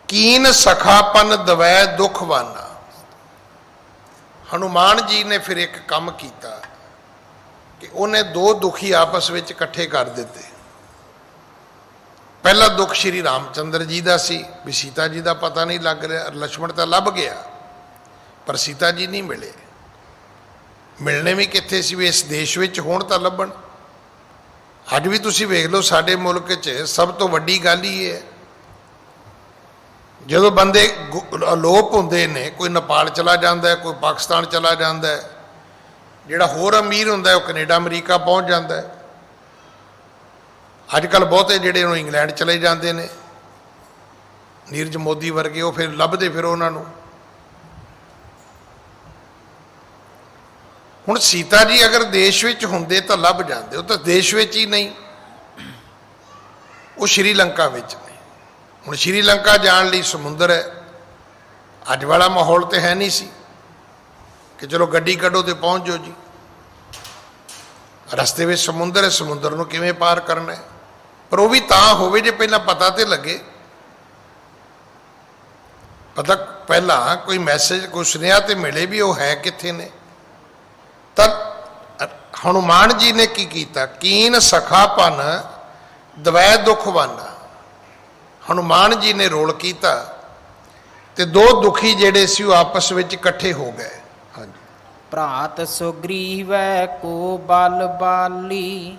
ਕੀਨ ਸਖਾਪਨ ਦਵੈ ਦੁਖਵਾਨਾ। ਹਨੂਮਾਨ ਜੀ ਨੇ ਫਿਰ ਇੱਕ ਕੰਮ ਕੀਤਾ ਕਿ ਉਹਨੇ ਦੋ ਦੁਖੀ ਆਪਸ ਵਿੱਚ ਇਕੱਠੇ ਕਰ ਦਿੱਤੇ। ਪਹਿਲਾ ਦੁੱਖ ਸ਼੍ਰੀ ਰਾਮਚੰਦਰ ਜੀ ਦਾ ਸੀ ਵੀ ਸੀਤਾ ਜੀ ਦਾ ਪਤਾ ਨਹੀਂ ਲੱਗ ਰਿਹਾ। ਲਛਮਣ ਤਾਂ ਲੱਭ ਗਿਆ ਪਰ ਸੀਤਾ ਜੀ ਨਹੀਂ ਮਿਲੇ। ਮਿਲਣੇ ਵੀ ਕਿੱਥੇ ਸੀ, ਵੀ ਇਸ ਦੇਸ਼ ਵਿੱਚ ਹੋਣ ਤਾਂ ਲੱਭਣ। ਅੱਜ ਵੀ ਤੁਸੀਂ ਵੇਖ ਲਓ ਸਾਡੇ ਮੁਲਕ 'ਚ ਸਭ ਤੋਂ ਵੱਡੀ ਗੱਲ ਹੀ ਹੈ, ਜਦੋਂ ਬੰਦੇ ਅਲੋਪ ਹੁੰਦੇ ਨੇ, ਕੋਈ ਨੇਪਾਲ ਚਲਾ ਜਾਂਦਾ ਹੈ, ਕੋਈ ਪਾਕਿਸਤਾਨ ਚਲਾ ਜਾਂਦਾ ਹੈ, ਜਿਹੜਾ ਹੋਰ ਅਮੀਰ ਹੁੰਦਾ ਉਹ ਕੈਨੇਡਾ ਅਮਰੀਕਾ ਪਹੁੰਚ ਜਾਂਦਾ ਹੈ। ਅੱਜ ਕੱਲ੍ਹ ਬਹੁਤੇ ਜਿਹੜੇ ਉਹਨੂੰ ਇੰਗਲੈਂਡ ਚਲੇ ਜਾਂਦੇ ਨੇ, ਨੀਰਜ ਮੋਦੀ ਵਰਗੇ, ਉਹ ਫਿਰ ਲੱਭਦੇ ਫਿਰ ਉਹਨਾਂ ਨੂੰ। ਹੁਣ ਸੀਤਾ ਜੀ ਅਗਰ ਦੇਸ਼ ਵਿੱਚ ਹੁੰਦੇ ਤਾਂ ਲੱਭ ਜਾਂਦੇ, ਉਹ ਤਾਂ ਦੇਸ਼ ਵਿੱਚ ਹੀ ਨਹੀਂ, ਉਹ ਸ਼੍ਰੀਲੰਕਾ ਵਿੱਚ ਨੇ। ਹੁਣ ਸ਼੍ਰੀਲੰਕਾ ਜਾਣ ਲਈ ਸਮੁੰਦਰ ਹੈ। ਅੱਜ ਵਾਲਾ ਮਾਹੌਲ ਤੇ ਹੈ ਨਹੀਂ ਸੀ ਕਿ ਚਲੋ ਗੱਡੀ ਕੱਢੋ ਤੇ ਪਹੁੰਚ ਜਾਓ ਜੀ। ਰਸਤੇ ਵਿੱਚ ਸਮੁੰਦਰ ਹੈ, ਸਮੁੰਦਰ ਨੂੰ ਕਿਵੇਂ ਪਾਰ ਕਰਨਾ ਹੈ। ਪਰ ਉਹ ਵੀ ਤਾਂ ਹੋਵੇ ਜੇ ਪਹਿਲਾਂ ਪਤਾ ਤੇ ਲੱਗੇ। ਪਤਾ ਪਹਿਲਾਂ ਕੋਈ ਮੈਸੇਜ, ਕੋਈ ਸੁਨੇਹਾ ਤੇ ਮਿਲੇ ਵੀ ਉਹ ਹੈ ਕਿੱਥੇ ਨੇ। ਤਾਂ ਹਨੂਮਾਨ ਜੀ ਨੇ ਕੀ ਕੀਤਾ, ਕੀਨ ਸਖਾਪਨ ਦਵੈ ਦੁਖਵਾਨਾ। ਹਨੂਮਾਨ ਜੀ ਨੇ ਰੋਲ ਕੀਤਾ ਤੇ ਦੋ ਦੁਖੀ ਜਿਹੜੇ ਸੀ ਉਹ ਆਪਸ ਵਿੱਚ ਇਕੱਠੇ ਹੋ ਗਏ। ਹਾਂਜੀ, ਭਰਾਤ ਸੁਗਰੀਵੈ ਕੋ ਬਲ ਬਾਲੀ,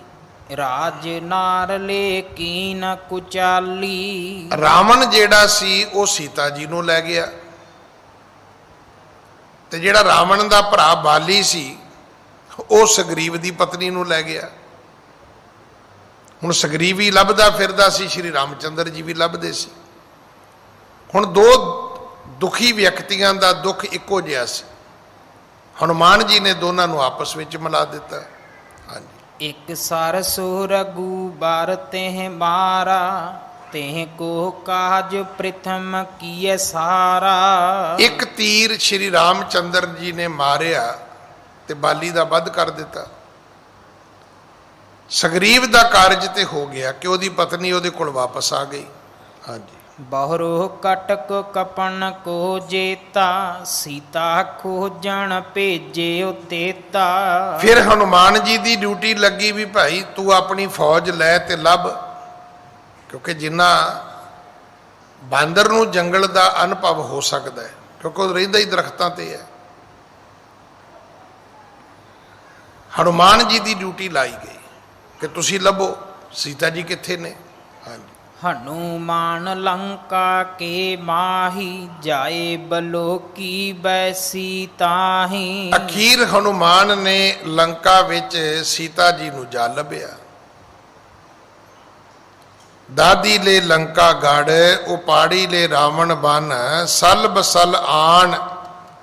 ਰਾਜ ਨਾਰਲੇ ਕੀਨ ਕੁਚਾਲੀ। ਰਾਵਣ ਜਿਹੜਾ ਸੀ ਉਹ ਸੀਤਾ ਜੀ ਨੂੰ ਲੈ ਗਿਆ ਤੇ ਜਿਹੜਾ ਰਾਵਣ ਦਾ ਭਰਾ ਬਾਲੀ ਸੀ ਉਹ ਸੁਗਰੀਵ ਦੀ ਪਤਨੀ ਨੂੰ ਲੈ ਗਿਆ। ਹੁਣ ਸੁਗਰੀਵ ਵੀ ਲੱਭਦਾ ਫਿਰਦਾ ਸੀ, ਸ਼੍ਰੀ ਰਾਮਚੰਦਰ ਜੀ ਵੀ ਲੱਭਦੇ ਸੀ। ਹੁਣ ਦੋ ਦੁਖੀ ਵਿਅਕਤੀਆਂ ਦਾ ਦੁੱਖ ਇੱਕੋ ਜਿਹਾ ਸੀ। ਹਨੂਮਾਨ ਜੀ ਨੇ ਦੋਨਾਂ ਨੂੰ ਆਪਸ ਵਿੱਚ ਮਿਲਾ ਦਿੱਤਾ। ਹਾਂਜੀ, ਇਕ ਸਰਸੁ ਰਘੂ ਬਰ ਤਹਿ ਮਾਰਾ, ਤਹਿ ਕੋ ਕਾਜ ਪ੍ਰਥਮ ਕੀਏ ਸਾਰਾ। ਇੱਕ ਤੀਰ ਸ਼੍ਰੀ ਰਾਮਚੰਦਰ ਜੀ ਨੇ ਮਾਰਿਆ ਤੇ ਬਾਲੀ ਦਾ ਵੱਧ ਕਰ ਦਿੱਤਾ। ਸੁਗਰੀਵ ਦਾ ਕਾਰਜ ਤੇ ਹੋ ਗਿਆ ਕਿ ਉਹਦੀ ਪਤਨੀ ਉਹਦੇ ਕੋਲ ਵਾਪਸ ਆ ਗਈ। ਹਾਂਜੀ, ਬਹੁਰੋ ਕਟਕ ਕਪਨ ਕੋ ਜੇਤਾ, ਸੀਤਾ ਖੋਜਣ ਭੇਜੇ ਤੇਤਾ। ਫਿਰ ਹਨੂਮਾਨ ਜੀ ਦੀ ਡਿਊਟੀ ਲੱਗੀ ਵੀ ਭਾਈ ਤੂੰ ਆਪਣੀ ਫੌਜ ਲੈ ਤੇ ਲੱਭ, ਕਿਉਂਕਿ ਜਿੰਨਾ ਬਾਂਦਰ ਨੂੰ ਜੰਗਲ ਦਾ ਅਨੁਭਵ ਹੋ ਸਕਦਾ ਹੈ, ਕਿਉਂਕਿ ਉਹ ਰਹਿੰਦਾ ਹੀ ਦਰਖਤਾਂ ਤੇ ਹੈ। ਹਨੂਮਾਨ ਜੀ ਦੀ ਡਿਊਟੀ ਲਾਈ ਗਈ ਕਿ ਤੁਸੀਂ ਲੱਭੋ ਸੀਤਾ ਜੀ ਕਿੱਥੇ ਨੇ। ਹਾਂਜੀ, ਹਨੂਮਾਨ ਲੰਕਾ ਕੇ ਮਾਹੀ, ਜਾਏ ਬਲੋਕੀ ਬੈਸੀ ਤਾਹੀ। ਅਖੀਰ ਹਨੂਮਾਨ ਨੇ ਲੰਕਾ ਵਿੱਚ ਸੀਤਾ ਜੀ ਨੂੰ ਜਾ ਲੱਭਿਆ। ਦਾਦੀ ਲੈ ਲੰਕਾ ਗੜ, ਉਪਾੜੀ ਲੈ ਰਾਵਣ ਬਨ, ਸਲ ਬਸਲ ਆਣ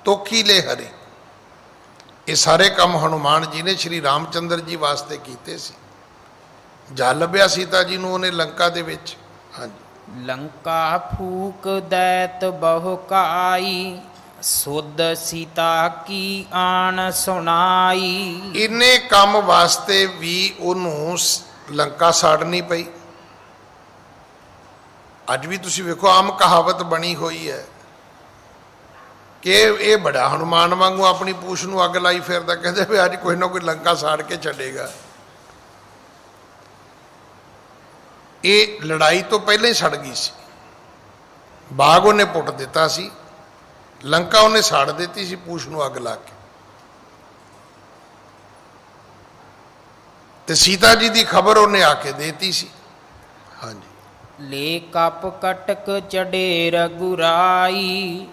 ਤੋਖੀ ਲੈ ਹਰੀ। ਇਹ ਸਾਰੇ ਕੰਮ ਹਨੂਮਾਨ ਜੀ ਨੇ ਸ਼੍ਰੀ ਰਾਮਚੰਦਰ ਜੀ ਵਾਸਤੇ ਕੀਤੇ ਸੀ। ਜਾ ਲੱਭਿਆ ਸੀਤਾ ਜੀ ਨੂੰ ਉਹਨੇ ਲੰਕਾ ਦੇ ਵਿੱਚ। ਹਾਂਜੀ, ਲੰਕਾ ਫੂਕ ਦੈਤ ਬਹੁ ਕਾਈ, ਸੁਧ ਸੀਤਾ ਕੀ ਆਣ ਸੁਣਾਈ। ਇੰਨੇ ਕੰਮ ਵਾਸਤੇ ਵੀ ਉਹਨੂੰ ਲੰਕਾ ਸਾੜਨੀ ਪਈ। ਅੱਜ ਵੀ ਤੁਸੀਂ ਵੇਖੋ ਆਮ ਕਹਾਵਤ ਬਣੀ ਹੋਈ ਹੈ ਕਿ ਇਹ ਬੜਾ ਹਨੂਮਾਨ ਵਾਂਗੂ ਆਪਣੀ ਪੂਛ ਨੂੰ ਅੱਗ ਲਾਈ ਫਿਰਦਾ, ਕਹਿੰਦੇ ਵੀ ਅੱਜ ਕੋਈ ਨਾ ਕੋਈ ਲੰਕਾ ਸਾੜ ਕੇ ਛੱਡੇਗਾ। ਇਹ ਲੜਾਈ ਤੋਂ ਪਹਿਲਾਂ ਹੀ ਸੜ ਗਈ ਸੀ। ਬਾਗ ਉਹਨੇ ਪੁੱਟ ਦਿੱਤਾ ਸੀ, ਲੰਕਾ ਉਹਨੇ ਸਾੜ ਦਿੱਤੀ ਸੀ ਪੂਛ ਨੂੰ ਅੱਗ ਲਾ ਕੇ। ਤੇ ਸੀਤਾ ਜੀ ਦੀ ਖਬਰ ਉਹਨੇ ਆ ਕੇ ਦੇਤੀ ਸੀ। ਹਾਂਜੀ, ਲੈ ਕਪ ਕਟਕ ਚੜੇ ਰਗੁਰਾਈ,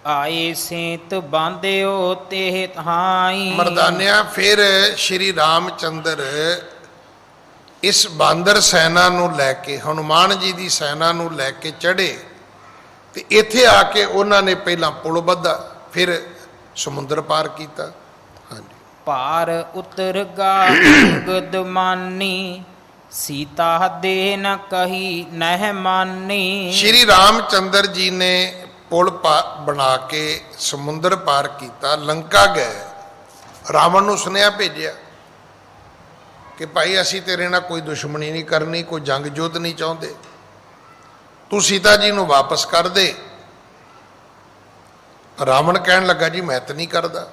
ਆਏ ਸੇਤ ਬਾਂਧਿਓ ਤੇ ਥਾਈ। ਮਰਦਾਨਿਆਂ ਫਿਰ ਸ਼੍ਰੀ ਰਾਮਚੰਦਰ ਇਸ ਬਾਂਦਰ ਸੈਨਾ ਨੂੰ ਲੈ ਕੇ, ਹਨੂਮਾਨ ਜੀ ਦੀ ਸੈਨਾ ਨੂੰ ਲੈ ਕੇ ਚੜ੍ਹੇ ਤੇ ਇੱਥੇ ਆ ਕੇ ਉਹਨਾਂ ਨੇ ਪਹਿਲਾਂ ਪੁਲ ਬੱਧਾ, ਫਿਰ ਸਮੁੰਦਰ ਪਾਰ ਕੀਤਾ। ਹਾਂਜੀ। ਭਾਰ ਉਤਰ ਗਾ ਗਦਮਾਨੀ, ਸੀਤਾ ਦੇ ਨ ਕਹੀ ਨਹਿ ਮਾਨੀ। ਸ਼੍ਰੀ ਰਾਮਚੰਦਰ ਜੀ ਨੇ ਪੁਲ ਬਣਾ ਕੇ ਸਮੁੰਦਰ ਪਾਰ ਕੀਤਾ, ਲੰਕਾ ਗਏ। ਰਾਵਣ ਨੂੰ ਸੁਨੇਹਾ ਭੇਜਿਆ ਕਿ ਭਾਈ ਅਸੀਂ ਤੇਰੇ ਨਾਲ ਕੋਈ ਦੁਸ਼ਮਣੀ ਨਹੀਂ ਕਰਨੀ, ਕੋਈ ਜੰਗ ਯੁੱਧ ਨਹੀਂ ਚਾਹੁੰਦੇ, ਤੂੰ ਸੀਤਾ ਜੀ ਨੂੰ ਵਾਪਸ ਕਰ ਦੇ। ਰਾਵਣ ਕਹਿਣ ਲੱਗਾ ਜੀ ਮੈਂ ਤਾਂ ਨਹੀਂ ਕਰਦਾ।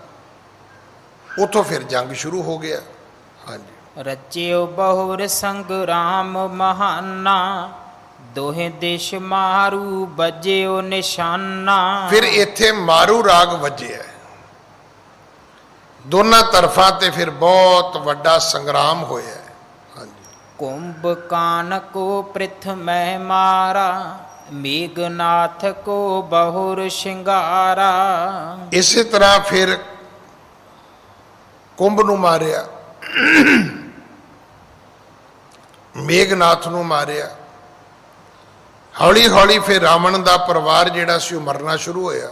ਉਥੋਂ ਫਿਰ ਜੰਗ ਸ਼ੁਰੂ ਹੋ ਗਿਆ। ਹਾਂਜੀ। ਰਚਿਓ ਬਹੁਰ ਸੰਗਰਾਮ ਮਹਾਨਾ, ਦੋਹੇ ਦੇਸ਼ ਮਾਰੂ ਬਜਿਓ ਨਿਸ਼ਾਨਾ। ਫਿਰ ਇੱਥੇ ਮਾਰੂ ਰਾਗ ਵੱਜਿਆ, ਦੋਨਾਂ ਤਰਫਾਂ ਤੇ ਫਿਰ ਬਹੁਤ ਵੱਡਾ ਸੰਗਰਾਮ ਹੋਇਆ। ਹਾਂਜੀ। ਕੁੰਭ ਕਾਨ ਕੋ ਪ੍ਰਿਥਮੈ ਮਾਰਾ, ਮੇਘਨਾਥ ਕੋ ਬਹੁਰ ਸ਼ਿੰਗਾਰਾ। ਇਸੇ ਤਰ੍ਹਾਂ ਫਿਰ ਕੁੰਭ ਨੂੰ ਮਾਰਿਆ, ਮੇਘਨਾਥ ਨੂੰ ਮਾਰਿਆ। ਹੌਲੀ ਹੌਲੀ ਫਿਰ ਰਾਵਣ ਦਾ ਪਰਿਵਾਰ ਜਿਹੜਾ ਸੀ ਉਹ ਮਰਨਾ ਸ਼ੁਰੂ ਹੋਇਆ।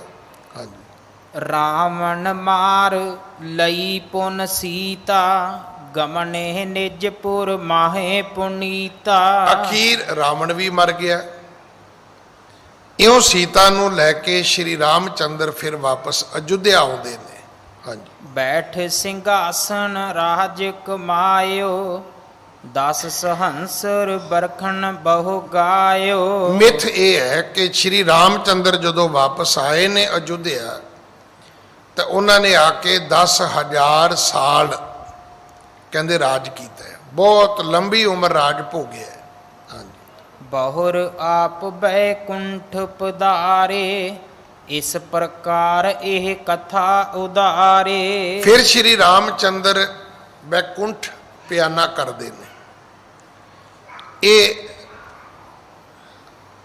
ਹਾਂਜੀ। ਰਾਵਣ ਮਾਰ ਲਈ ਪੁਨ ਸੀਤਾ, ਗਮਨੇ ਨਿਜਪੁਰ ਮਾਹੇ ਪੁਨੀਤਾ। ਅਖੀਰ ਰਾਵਣ ਵੀ ਮਰ ਗਿਆ। ਇਉਂ ਸੀਤਾ ਨੂੰ ਲੈ ਕੇ ਸ਼੍ਰੀ ਰਾਮਚੰਦਰ ਫਿਰ ਵਾਪਸ ਅਯੁੱਧਿਆ ਆਉਂਦੇ ਨੇ। ਹਾਂਜੀ। ਬੈਠ ਸਿੰਘਾਸਨ ਰਾਜ ਕਮਾਇਓ, 10 ਸਹੰਸਰ ਬਰਖਣ ਬਹੁ ਗਾਇਓ। ਮਿੱਥ ਇਹ ਹੈ ਕਿ ਸ਼੍ਰੀ ਰਾਮਚੰਦਰ ਜਦੋਂ ਵਾਪਸ ਆਏ ਨੇ ਅਯੁੱਧਿਆ ਤਾਂ ਉਹਨਾਂ ਨੇ ਆ ਕੇ 10,000 ਸਾਲ ਕਹਿੰਦੇ ਰਾਜ ਕੀਤਾ ਹੈ। ਬਹੁਤ ਲੰਬੀ ਉਮਰ ਰਾਜ ਭੋਗਿਆ। ਹਾਂਜੀ। ਬਹੁਰ ਆਪ ਬੈਕੁੰਠ ਪਧਾਰੇ, ਇਸ ਪ੍ਰਕਾਰ ਇਹ ਕਥਾ ਉਦਾਰੇ। ਫਿਰ ਸ਼੍ਰੀ ਰਾਮਚੰਦਰ ਬੈਕੁੰਠ ਪਿਆਨਾ ਕਰਦੇ ਨੇ। ਇਹ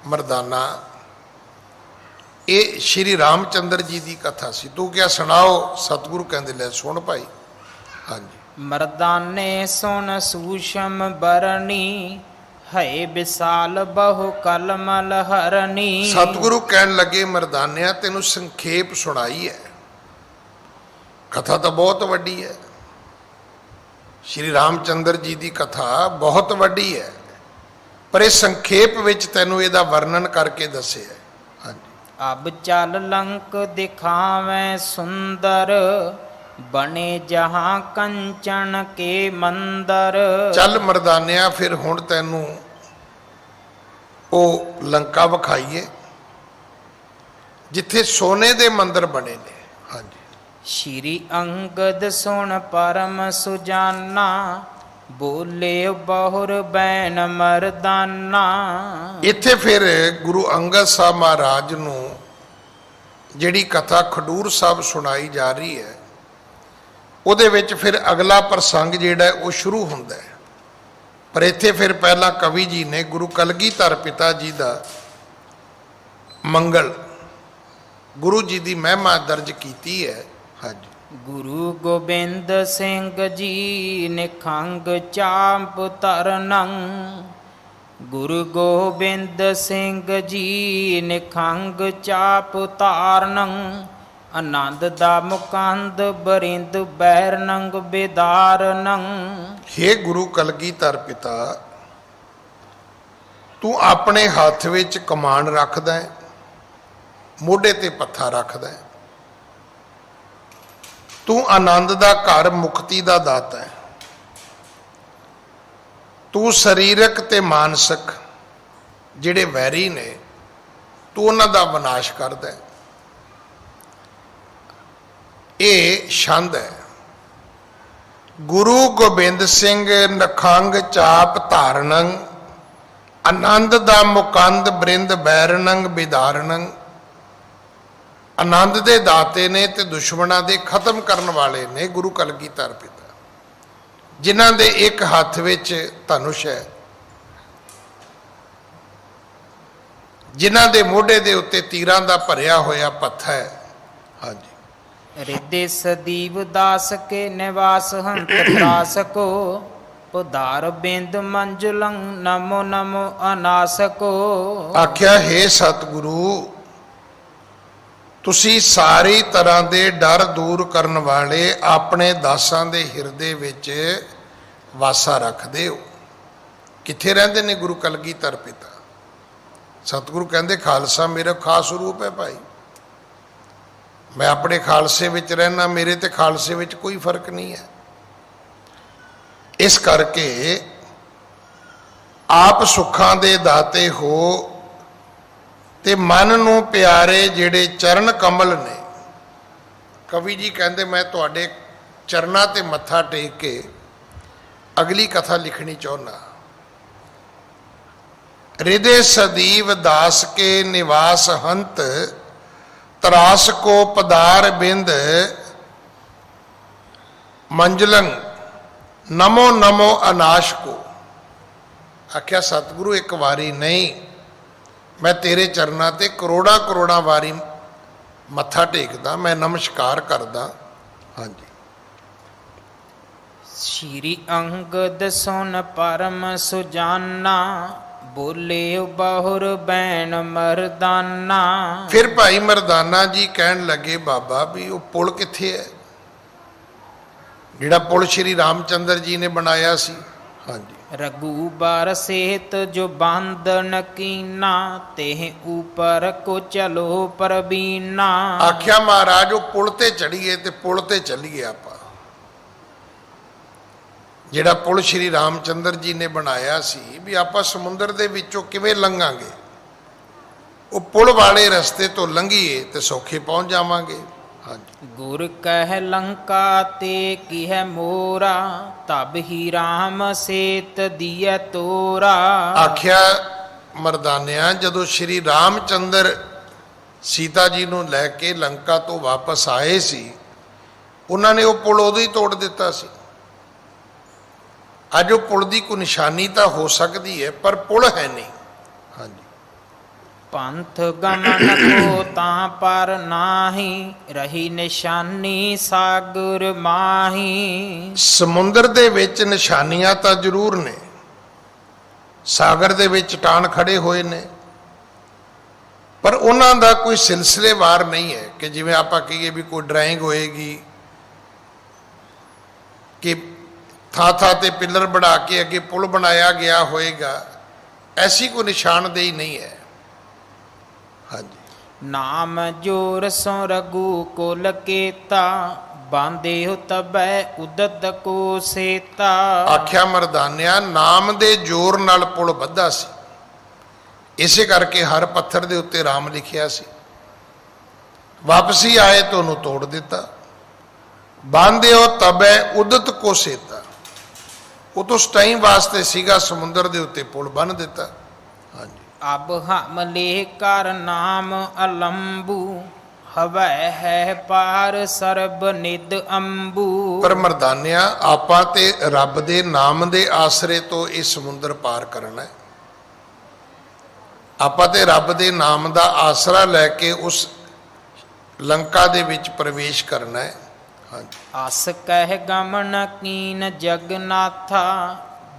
ਮਰਦਾਨਾ, ਇਹ ਸ਼੍ਰੀ ਰਾਮਚੰਦਰ ਜੀ ਦੀ ਕਥਾ ਸੀ। ਤੂੰ ਕਿਹਾ ਸੁਣਾਓ? ਸਤਿਗੁਰੂ ਕਹਿੰਦੇ ਲੈ ਸੁਣ ਭਾਈ। ਹਾਂਜੀ। ਮਰਦਾਨੇ ਸੁਣ ਸੂਸ਼ਮ ਬਰਨੀ, ਹੈ ਵਿਸਾਲ ਬਹੁ ਕਲਮਲ ਹਰਨੀ। ਸਤਿਗੁਰੂ ਕਹਿਣ ਲੱਗੇ ਮਰਦਾਨਿਆਂ ਤੈਨੂੰ ਸੰਖੇਪ ਸੁਣਾਈ ਹੈ, ਕਥਾ ਤਾਂ ਬਹੁਤ ਵੱਡੀ ਹੈ। ਸ਼੍ਰੀ ਰਾਮਚੰਦਰ ਜੀ ਦੀ ਕਥਾ ਬਹੁਤ ਵੱਡੀ ਹੈ, ਪਰ ਇਹ ਸੰਖੇਪ ਵਿੱਚ ਤੈਨੂੰ ਇਹਦਾ ਵਰਣਨ ਕਰਕੇ ਦੱਸਿਆ। ਹਾਂਜੀ। ਅਬ ਚਲ ਲੰਕ ਦਿਖਾਵੇਂ ਸੁੰਦਰ, ਬਣੇ ਜਹਾਂ ਕੰਚਨ ਕੇ ਮੰਦਰ। ਚੱਲ ਮਰਦਾਨਿਆਂ ਫਿਰ ਹੁਣ ਤੈਨੂੰ ਉਹ ਲੰਕਾ ਵਿਖਾਈਏ ਜਿੱਥੇ ਸੋਨੇ ਦੇ ਮੰਦਰ ਬਣੇ ਨੇ। ਹਾਂਜੀ। ਸ਼੍ਰੀ ਅੰਗਦ ਸੁਣ ਪਰਮ ਸੁਜਾਨਾ, ਬੋਲੇ ਬਹੁਰ ਬੈਨ ਮਰਦਾਨਾ। ਇੱਥੇ ਫਿਰ ਗੁਰੂ ਅੰਗਦ ਸਾਹਿਬ ਮਹਾਰਾਜ ਨੂੰ ਜਿਹੜੀ ਕਥਾ ਖਡੂਰ ਸਾਹਿਬ ਸੁਣਾਈ ਜਾ ਰਹੀ ਹੈ, ਉਹਦੇ ਵਿੱਚ ਫਿਰ ਅਗਲਾ ਪ੍ਰਸੰਗ ਜਿਹੜਾ ਉਹ ਸ਼ੁਰੂ ਹੁੰਦਾ ਹੈ। ਪਰ ਇੱਥੇ ਫਿਰ ਪਹਿਲਾਂ ਕਵੀ ਜੀ ਨੇ ਗੁਰੂ ਕਲਗੀਧਰ ਪਿਤਾ ਜੀ ਦਾ ਮੰਗਲ, ਗੁਰੂ ਜੀ ਦੀ ਮਹਿਮਾ ਦਰਜ ਕੀਤੀ ਹੈ। ਹਾਂਜੀ। ਗੁਰੂ ਗੋਬਿੰਦ ਸਿੰਘ ਜੀ ਨਿਖੰਗ ਚਾਂਪ ਧਰਨੰ, ਗੁਰੂ ਗੋਬਿੰਦ ਸਿੰਘ ਜੀ ਨਿਖੰਗ ਚਾਪ ਧਾਰਨੰ। ਆਨੰਦ ਦਾ ਮੁਕੰਦ ਬਰਿੰਦ ਬੈਰਨੰਗ ਬੇਦਾਰਨੰ। ਹੇ ਗੁਰੂ ਕਲਗੀਧਰ ਪਿਤਾ, ਤੂੰ ਆਪਣੇ ਹੱਥ ਵਿੱਚ ਕਮਾਨ ਰੱਖਦਾ ਹੈ, ਮੋਢੇ ਤੇ ਪੱਥਾ ਰੱਖਦਾ ਹੈ। ਤੂੰ ਆਨੰਦ ਦਾ ਘਰ, ਮੁਕਤੀ ਦਾ ਦਾਤਾ ਹੈ। ਤੂੰ ਸਰੀਰਕ ਤੇ ਮਾਨਸਿਕ ਜਿਹੜੇ ਵੈਰੀ ਨੇ, ਤੂੰ ਉਹਨਾਂ ਦਾ ਵਿਨਾਸ਼ ਕਰਦਾ ਹੈ। ਇਹ ਛੰਦ ਹੈ। ਗੁਰੂ ਗੋਬਿੰਦ ਸਿੰਘ ਨਖੰਗ ਚਾਪ ਧਾਰਨੰ, ਆਨੰਦ ਦਾ ਮੁਕੰਦ ਬਰਿੰਦ ਬੈਰਨੰਗ ਬਿਦਾਰਨੰ। ਆਨੰਦ ਦੇ ਦਾਤੇ ਨੇ ਤੇ ਦੁਸ਼ਮਣਾਂ ਦੇ ਖਤਮ ਕਰਨ ਵਾਲੇ ਨੇ ਗੁਰੂ ਕਲਗੀਧਰ ਪਿਤਾ, ਜਿਨ੍ਹਾਂ ਦੇ ਇੱਕ ਹੱਥ ਵਿੱਚ ਧਨੁਸ਼ ਹੈ, ਜਿਨ੍ਹਾਂ ਦੇ ਮੋਢੇ ਦੇ ਉੱਤੇ ਤੀਰਾਂ ਦਾ ਭਰਿਆ ਹੋਇਆ ਪੱਥਾ ਹੈ, ਹਾਂਜੀ। रिद्धि सदीव दास के निवास हंत त्रास को उदार बिंद मंजुलं नमो नमो अनास को। ਆਖਿਆ ਹੈ ਸਤਿਗੁਰੂ, ਤੁਸੀਂ ਸਾਰੀ ਤਰ੍ਹਾਂ ਦੇ ਡਰ ਦੂਰ ਕਰਨ ਵਾਲੇ ਆਪਣੇ ਦਾਸਾਂ ਦੇ ਹਿਰਦੇ ਵਿੱਚ ਵਾਸਾ ਰੱਖਦੇ ਹੋ। ਕਿੱਥੇ ਰਹਿੰਦੇ ਨੇ ਗੁਰੂ ਕਲਗੀਧਰ ਪਿਤਾ? ਸਤਿਗੁਰੂ ਕਹਿੰਦੇ ਖਾਲਸਾ ਮੇਰਾ ਖਾਸ ਰੂਪ ਹੈ ਭਾਈ, ਮੈਂ ਆਪਣੇ ਖਾਲਸੇ ਵਿੱਚ ਰਹਿਣਾ, ਮੇਰੇ ਤੇ ਖਾਲਸੇ ਵਿੱਚ ਕੋਈ ਫਰਕ ਨਹੀਂ ਹੈ। ਇਸ ਕਰਕੇ ਆਪ ਸੁੱਖਾਂ ਦੇ ਦਾਤੇ ਹੋ ਤੇ ਮਨ ਨੂੰ ਪਿਆਰੇ ਜਿਹੜੇ ਚਰਨ ਕਮਲ ਨੇ, ਕਵੀ ਜੀ ਕਹਿੰਦੇ ਮੈਂ ਤੁਹਾਡੇ ਚਰਨਾਂ ਤੇ ਮੱਥਾ ਟੇਕ ਕੇ ਅਗਲੀ ਕਥਾ ਲਿਖਣੀ ਚਾਹੁੰਦਾ। हृदय सदीव दास के निवास हंत त्रास को पदार बिंद मंजलन नमो नमो अनाश को। आख्या सतगुरु एक वारी नहीं, मैं तेरे चरना ते करोड़ा करोड़ा वारी मत्था टेकदा, मैं नमस्कार करदा। हाँ जी। श्री अंगद सुन परम सुजाना बोले बहुर बैन मरदाना। फिर भाई मरदाना जी कहन लगे बाबा भी वो पुल किथे है जिहड़ा पुल श्री रामचंद्र जी ने बनाया सी? हाँ जी। रघुबर सेत जो बांधन कीना तेह ऊपर को चलो परबीना। आख्या महाराज वो पुल ते चढ़िए ते पुल ते चलिए आप। ਜਿਹੜਾ ਪੁਲ ਸ਼੍ਰੀ ਰਾਮਚੰਦਰ ਜੀ ਨੇ ਬਣਾਇਆ ਸੀ ਵੀ ਆਪਾਂ ਸਮੁੰਦਰ ਦੇ ਵਿੱਚੋਂ ਕਿਵੇਂ ਲੰਘਾਂਗੇ, ਉਹ ਪੁਲ ਵਾਲੇ ਰਸਤੇ ਤੋਂ ਲੰਘੀਏ ਤੇ ਸੌਖੇ ਪਹੁੰਚ ਜਾਵਾਂਗੇ। ਹਾਂਜੀ। ਗੁਰ ਕਹਿ ਲੰਕਾ ਤੇ ਕੀ ਹੈ ਮੋਰਾ ਤਬ ਹੀ ਰਾਮ ਸੇਤ ਦੀਐ ਤੋਰਾ। ਆਖਿਆ ਮਰਦਾਨਿਆਂ, ਜਦੋਂ ਸ਼੍ਰੀ ਰਾਮਚੰਦਰ ਸੀਤਾ ਜੀ ਨੂੰ ਲੈ ਕੇ ਲੰਕਾ ਤੋਂ ਵਾਪਸ ਆਏ ਸੀ, ਉਹਨਾਂ ਨੇ ਉਹ ਪੁਲ ਉਦੋਂ ਹੀ ਤੋੜ ਦਿੱਤਾ ਸੀ। ਅੱਜ ਉਹ ਪੁਲ ਦੀ ਕੋਈ ਨਿਸ਼ਾਨੀ ਤਾਂ ਹੋ ਸਕਦੀ ਹੈ ਪਰ ਪੁਲ ਹੈ ਨਹੀਂ। ਹਾਂਜੀ। ਪੰਥ ਗਮਨ ਕੋ ਤਾਂ ਪਰ ਨਾਹੀ ਰਹੀ ਨਿਸ਼ਾਨੀ ਸਾਗਰ ਮਾਹੀ। ਸਮੁੰਦਰ ਦੇ ਵਿੱਚ ਨਿਸ਼ਾਨੀਆਂ ਤਾਂ ਜ਼ਰੂਰ ਨੇ, ਸਾਗਰ ਦੇ ਵਿੱਚ ਚਟਾਨ ਖੜੇ ਹੋਏ ਨੇ, ਪਰ ਉਹਨਾਂ ਦਾ ਕੋਈ ਸਿਲਸਿਲੇਵਾਰ ਨਹੀਂ ਹੈ ਕਿ ਜਿਵੇਂ ਆਪਾਂ ਕਹੀਏ ਵੀ ਕੋਈ ਡਰਾਇੰਗ ਹੋਏਗੀ ਕਿ ਥਾਂ ਥਾਂ ਤੇ ਪਿੱਲਰ ਬਣਾ ਕੇ ਅੱਗੇ ਪੁਲ ਬਣਾਇਆ ਗਿਆ ਹੋਏਗਾ, ਐਸੀ ਕੋਈ ਨਿਸ਼ਾਨਦੇਹੀ ਨਹੀਂ ਹੈ। ਹਾਂਜੀ। ਨਾਮ ਜੋਰ ਸੋ ਰਗੂ ਕੁਲ ਕੇਤਾ ਬਾਂਦੇ ਹੋ ਤਬੈ ਉਦਤ ਕੋ ਸੇਤਾ। ਆਖਿਆ ਮਰਦਾਨਿਆਂ, ਨਾਮ ਦੇ ਜ਼ੋਰ ਨਾਲ ਪੁਲ ਬੱਧਾ ਸੀ, ਇਸੇ ਕਰਕੇ ਹਰ ਪੱਥਰ ਦੇ ਉੱਤੇ ਰਾਮ ਲਿਖਿਆ ਸੀ। ਵਾਪਸੀ ਆਏ ਤਾਂ ਉਹਨੂੰ ਤੋੜ ਦਿੱਤਾ। ਬਾਂਦੇ ਹੋ ਤਬੈ ਉਦਤ ਕੋ ਸੇਤਾ, ਉਹ ਤੋਂ ਟਾਈਮ ਵਾਸਤੇ ਸੀਗਾ, ਸਮੁੰਦਰ ਦੇ ਉੱਤੇ ਪੁਲ ਬੰਨ ਦਿੱਤਾ। ਹਾਂਜੀ। ਅਬ ਹਮ ਲੇ ਕਰ ਨਾਮ ਅਲੰਬੂ ਹਵੈ ਹੈ ਪਾਰ ਸਰਬ ਨਿਦ ਅੰਬੂ। ਪਰ ਮਰਦਾਨਿਆਂ, ਆਪਾਂ ਤੇ ਰੱਬ ਦੇ ਨਾਮ ਦੇ ਆਸਰੇ ਤੋਂ ਇਹ ਸਮੁੰਦਰ ਪਾਰ ਕਰਨਾ ਹੈ। ਆਪਾਂ ਤੇ ਰੱਬ ਦੇ ਨਾਮ ਦਾ ਆਸਰਾ ਲੈ ਕੇ ਉਸ ਲੰਕਾ ਦੇ ਵਿੱਚ ਪ੍ਰਵੇਸ਼ ਕਰਨਾ ਹੈ। ਅਸ ਕਹਿ ਗਮਨ ਕੀਨ ਜਗਨਾਥਾ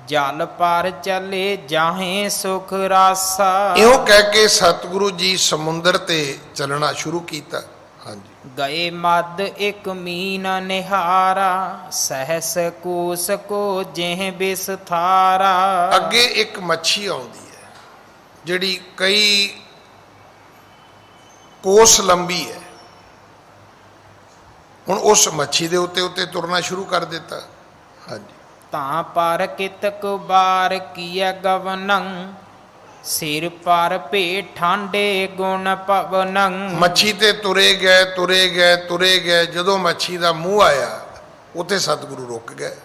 ਜਲ ਪਰ ਚਲੇ ਜਾਹੇ ਸੁਖ ਰਾਸਾ। ਇਉਂ ਕਹਿ ਕੇ ਸਤਿਗੁਰੂ ਜੀ ਸਮੁੰਦਰ ਤੇ ਚੱਲਣਾ ਸ਼ੁਰੂ ਕੀਤਾ। ਹਾਂਜੀ। ਗਏ ਮਦ ਇੱਕ ਮੀਨ ਨਿਹਾਰਾ ਸਹਸ ਕੋਸ ਕੋ ਜਿਹ ਬਿਸਥਾਰਾ। ਅੱਗੇ ਇੱਕ ਮੱਛੀ ਆਉਂਦੀ ਹੈ ਜਿਹੜੀ ਕਈ ਕੋਸ ਲੰਬੀ ਹੈ। ਹੁਣ ਉਸ ਮੱਛੀ ਦੇ ਉੱਤੇ ਉੱਤੇ ਤੁਰਨਾ ਸ਼ੁਰੂ ਕਰ ਦਿੱਤਾ। ਹਾਂਜੀ। ਤਾਂ ਪਰ ਕਿਤਕ ਬਾਰ ਕੀਆ ਗਵਨੰ ਸਿਰ ਪਰ ਭੇ ਠਾਂਡੇ ਗੁਣ ਪਵਨੰ। ਮੱਛੀ ਤੇ ਤੁਰੇ ਗਏ ਤੁਰੇ ਗਏ ਤੁਰੇ ਗਏ, ਜਦੋਂ ਮੱਛੀ ਦਾ ਮੂੰਹ ਆਇਆ ਉੱਥੇ ਸਤਿਗੁਰੂ ਰੁਕ ਗਏ।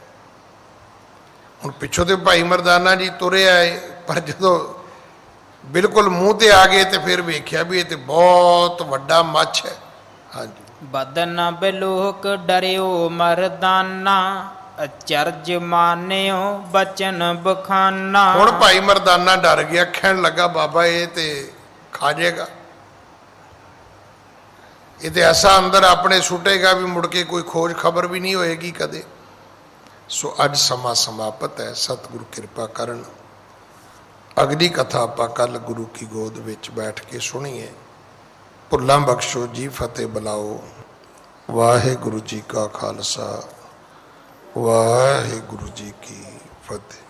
ਹੁਣ ਪਿੱਛੋਂ ਤੇ ਭਾਈ ਮਰਦਾਨਾ ਜੀ ਤੁਰੇ ਆਏ, ਪਰ ਜਦੋਂ ਬਿਲਕੁਲ ਮੂੰਹ ਤੇ ਆ ਗਏ ਤੇ ਫਿਰ ਵੇਖਿਆ ਵੀ ਇਹ ਤੇ ਬਹੁਤ ਵੱਡਾ ਮੱਛ ਹੈ। ਹਾਂਜੀ। ਬਦਨ ਬਿਲੋਕ ਡਰਿਓ ਮਰਦਾਨਾ ਅਚਰਜ ਮਾਨਿਓ ਬਚਨ ਬਖਾਨਾ। ਹੁਣ ਭਾਈ ਮਰਦਾਨਾ ਡਰ ਗਿਆ, ਕਹਿਣ ਲੱਗਾ ਬਾਬਾ ਇਹ ਤੇ ਖਾ ਜਾਏਗਾ। ਇਹ ਤੇ ਐਸਾ ਅੰਦਰ ਆਪਣੇ ਸੁੱਟੇਗਾ ਵੀ ਮੁੜ ਕੇ ਕੋਈ ਖੋਜ ਖਬਰ ਵੀ ਨਹੀਂ ਹੋਏਗੀ ਕਦੇ। ਸੋ ਅੱਜ ਸਮਾਂ ਸਮਾਪਤ ਹੈ। ਸਤਿਗੁਰੂ ਕਿਰਪਾ ਕਰਨ ਅਗਲੀ ਕਥਾ ਆਪਾਂ ਕੱਲ ਗੁਰੂ ਕੀ ਗੋਦ ਵਿੱਚ ਬੈਠ ਕੇ ਸੁਣੀਏ। ਭੁੱਲਾਂ ਬਖਸ਼ੋ ਜੀ, ਫਤਿਹ ਬੁਲਾਓ। ਵਾਹਿਗੁਰੂ ਜੀ ਕਾ ਖਾਲਸਾ, ਵਾਹਿਗੁਰੂ ਜੀ ਕੀ ਫਤਿਹ।